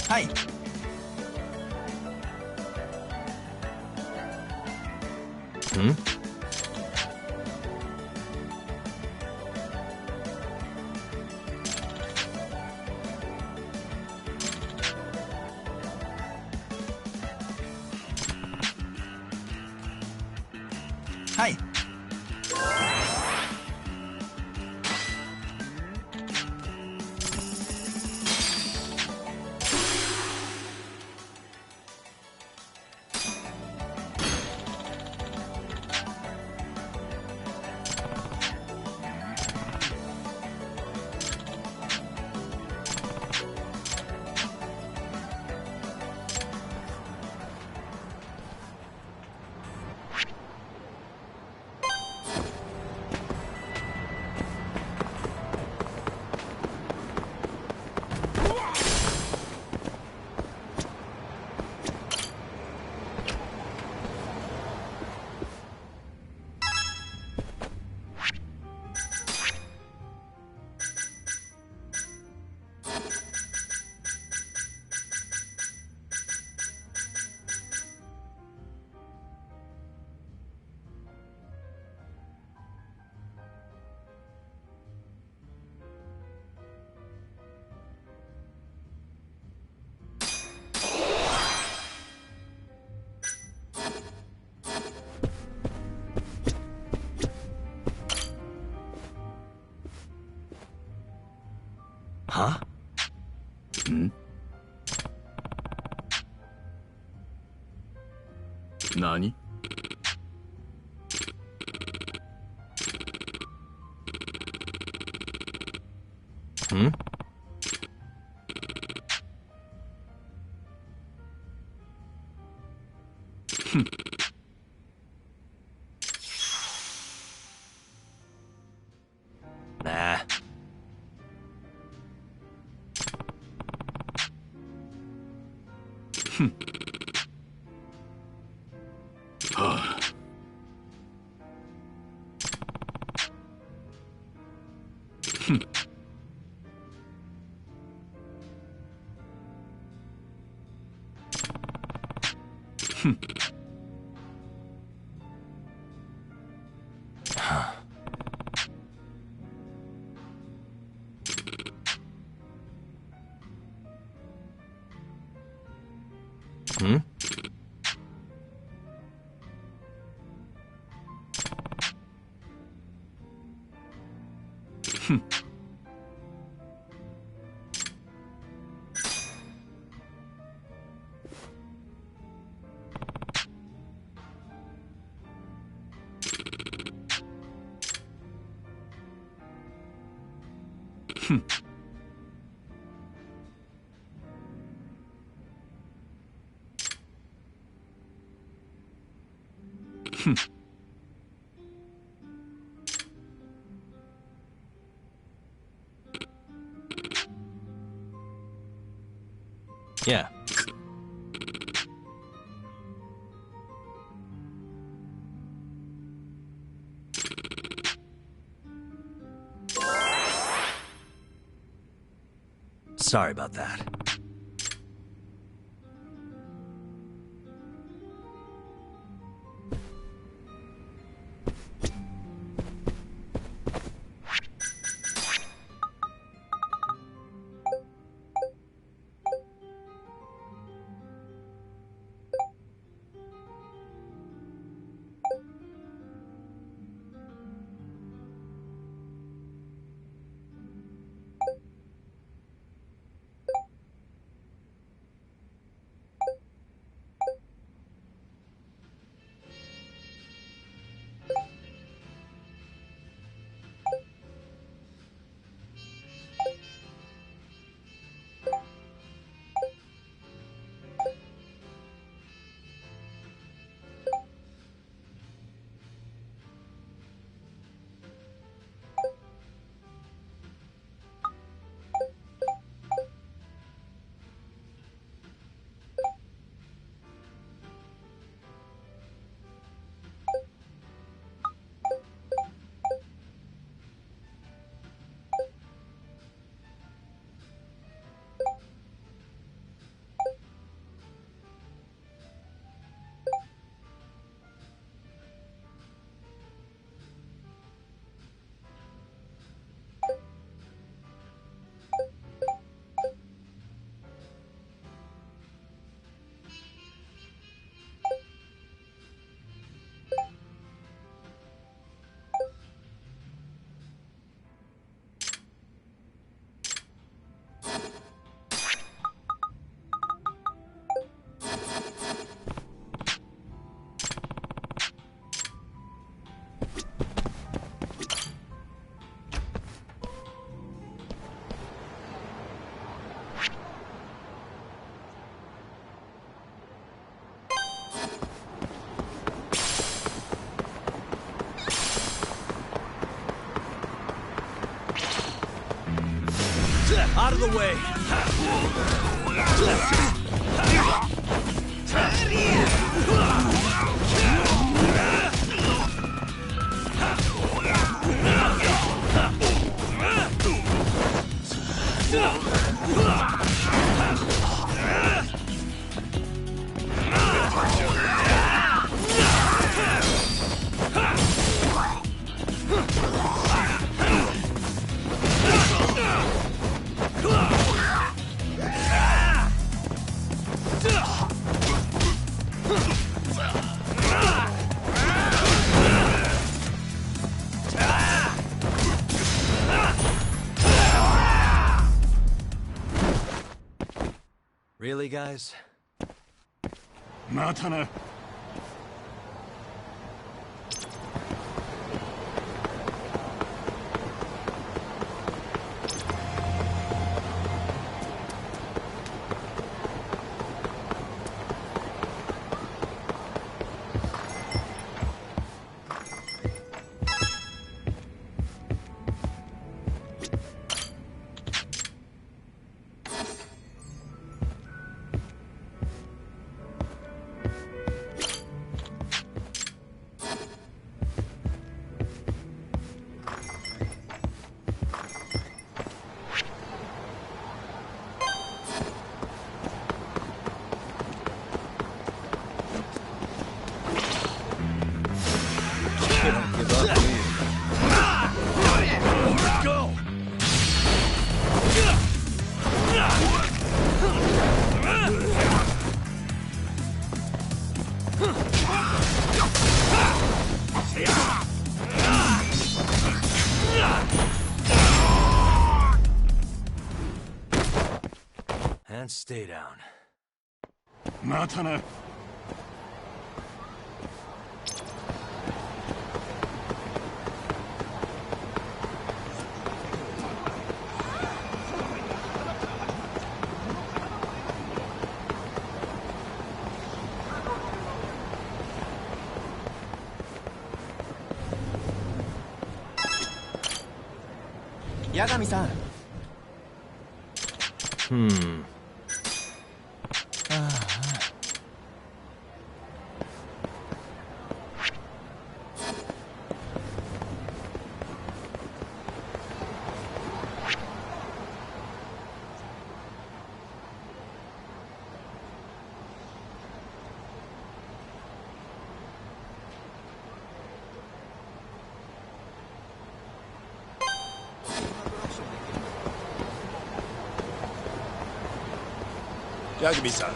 はい。はい。Huh?ん？何？Hmm? Nah. Hmm? Yeah. Sorry about that. Out of the way! Really, guys? またな。And stay down. またな。八神さん。ヤグミさん。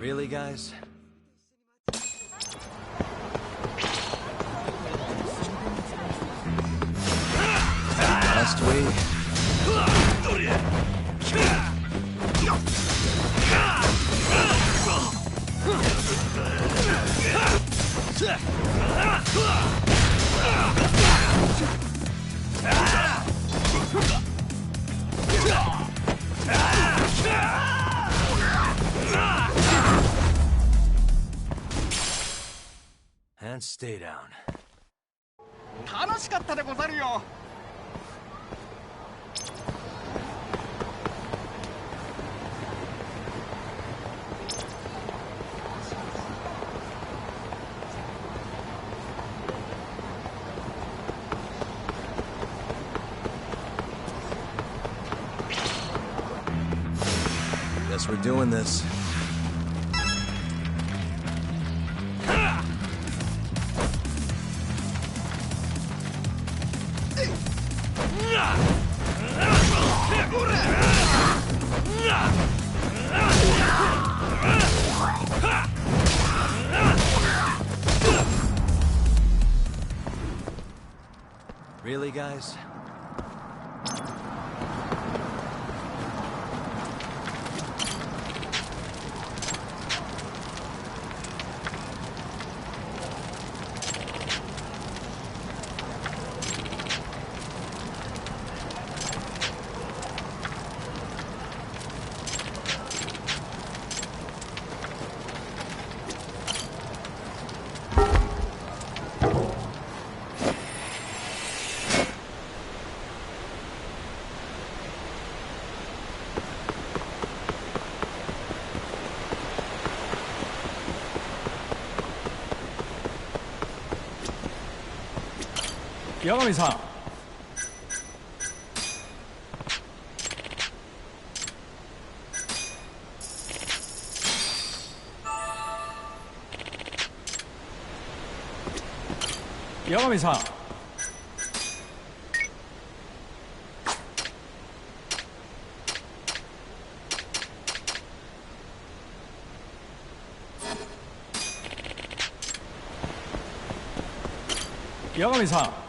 Really, guys? must we? And stay down. 楽しかったでござるよ。Guess we're doing this. Really, guys? Yagami-san. Yagami-san. Yagami-san.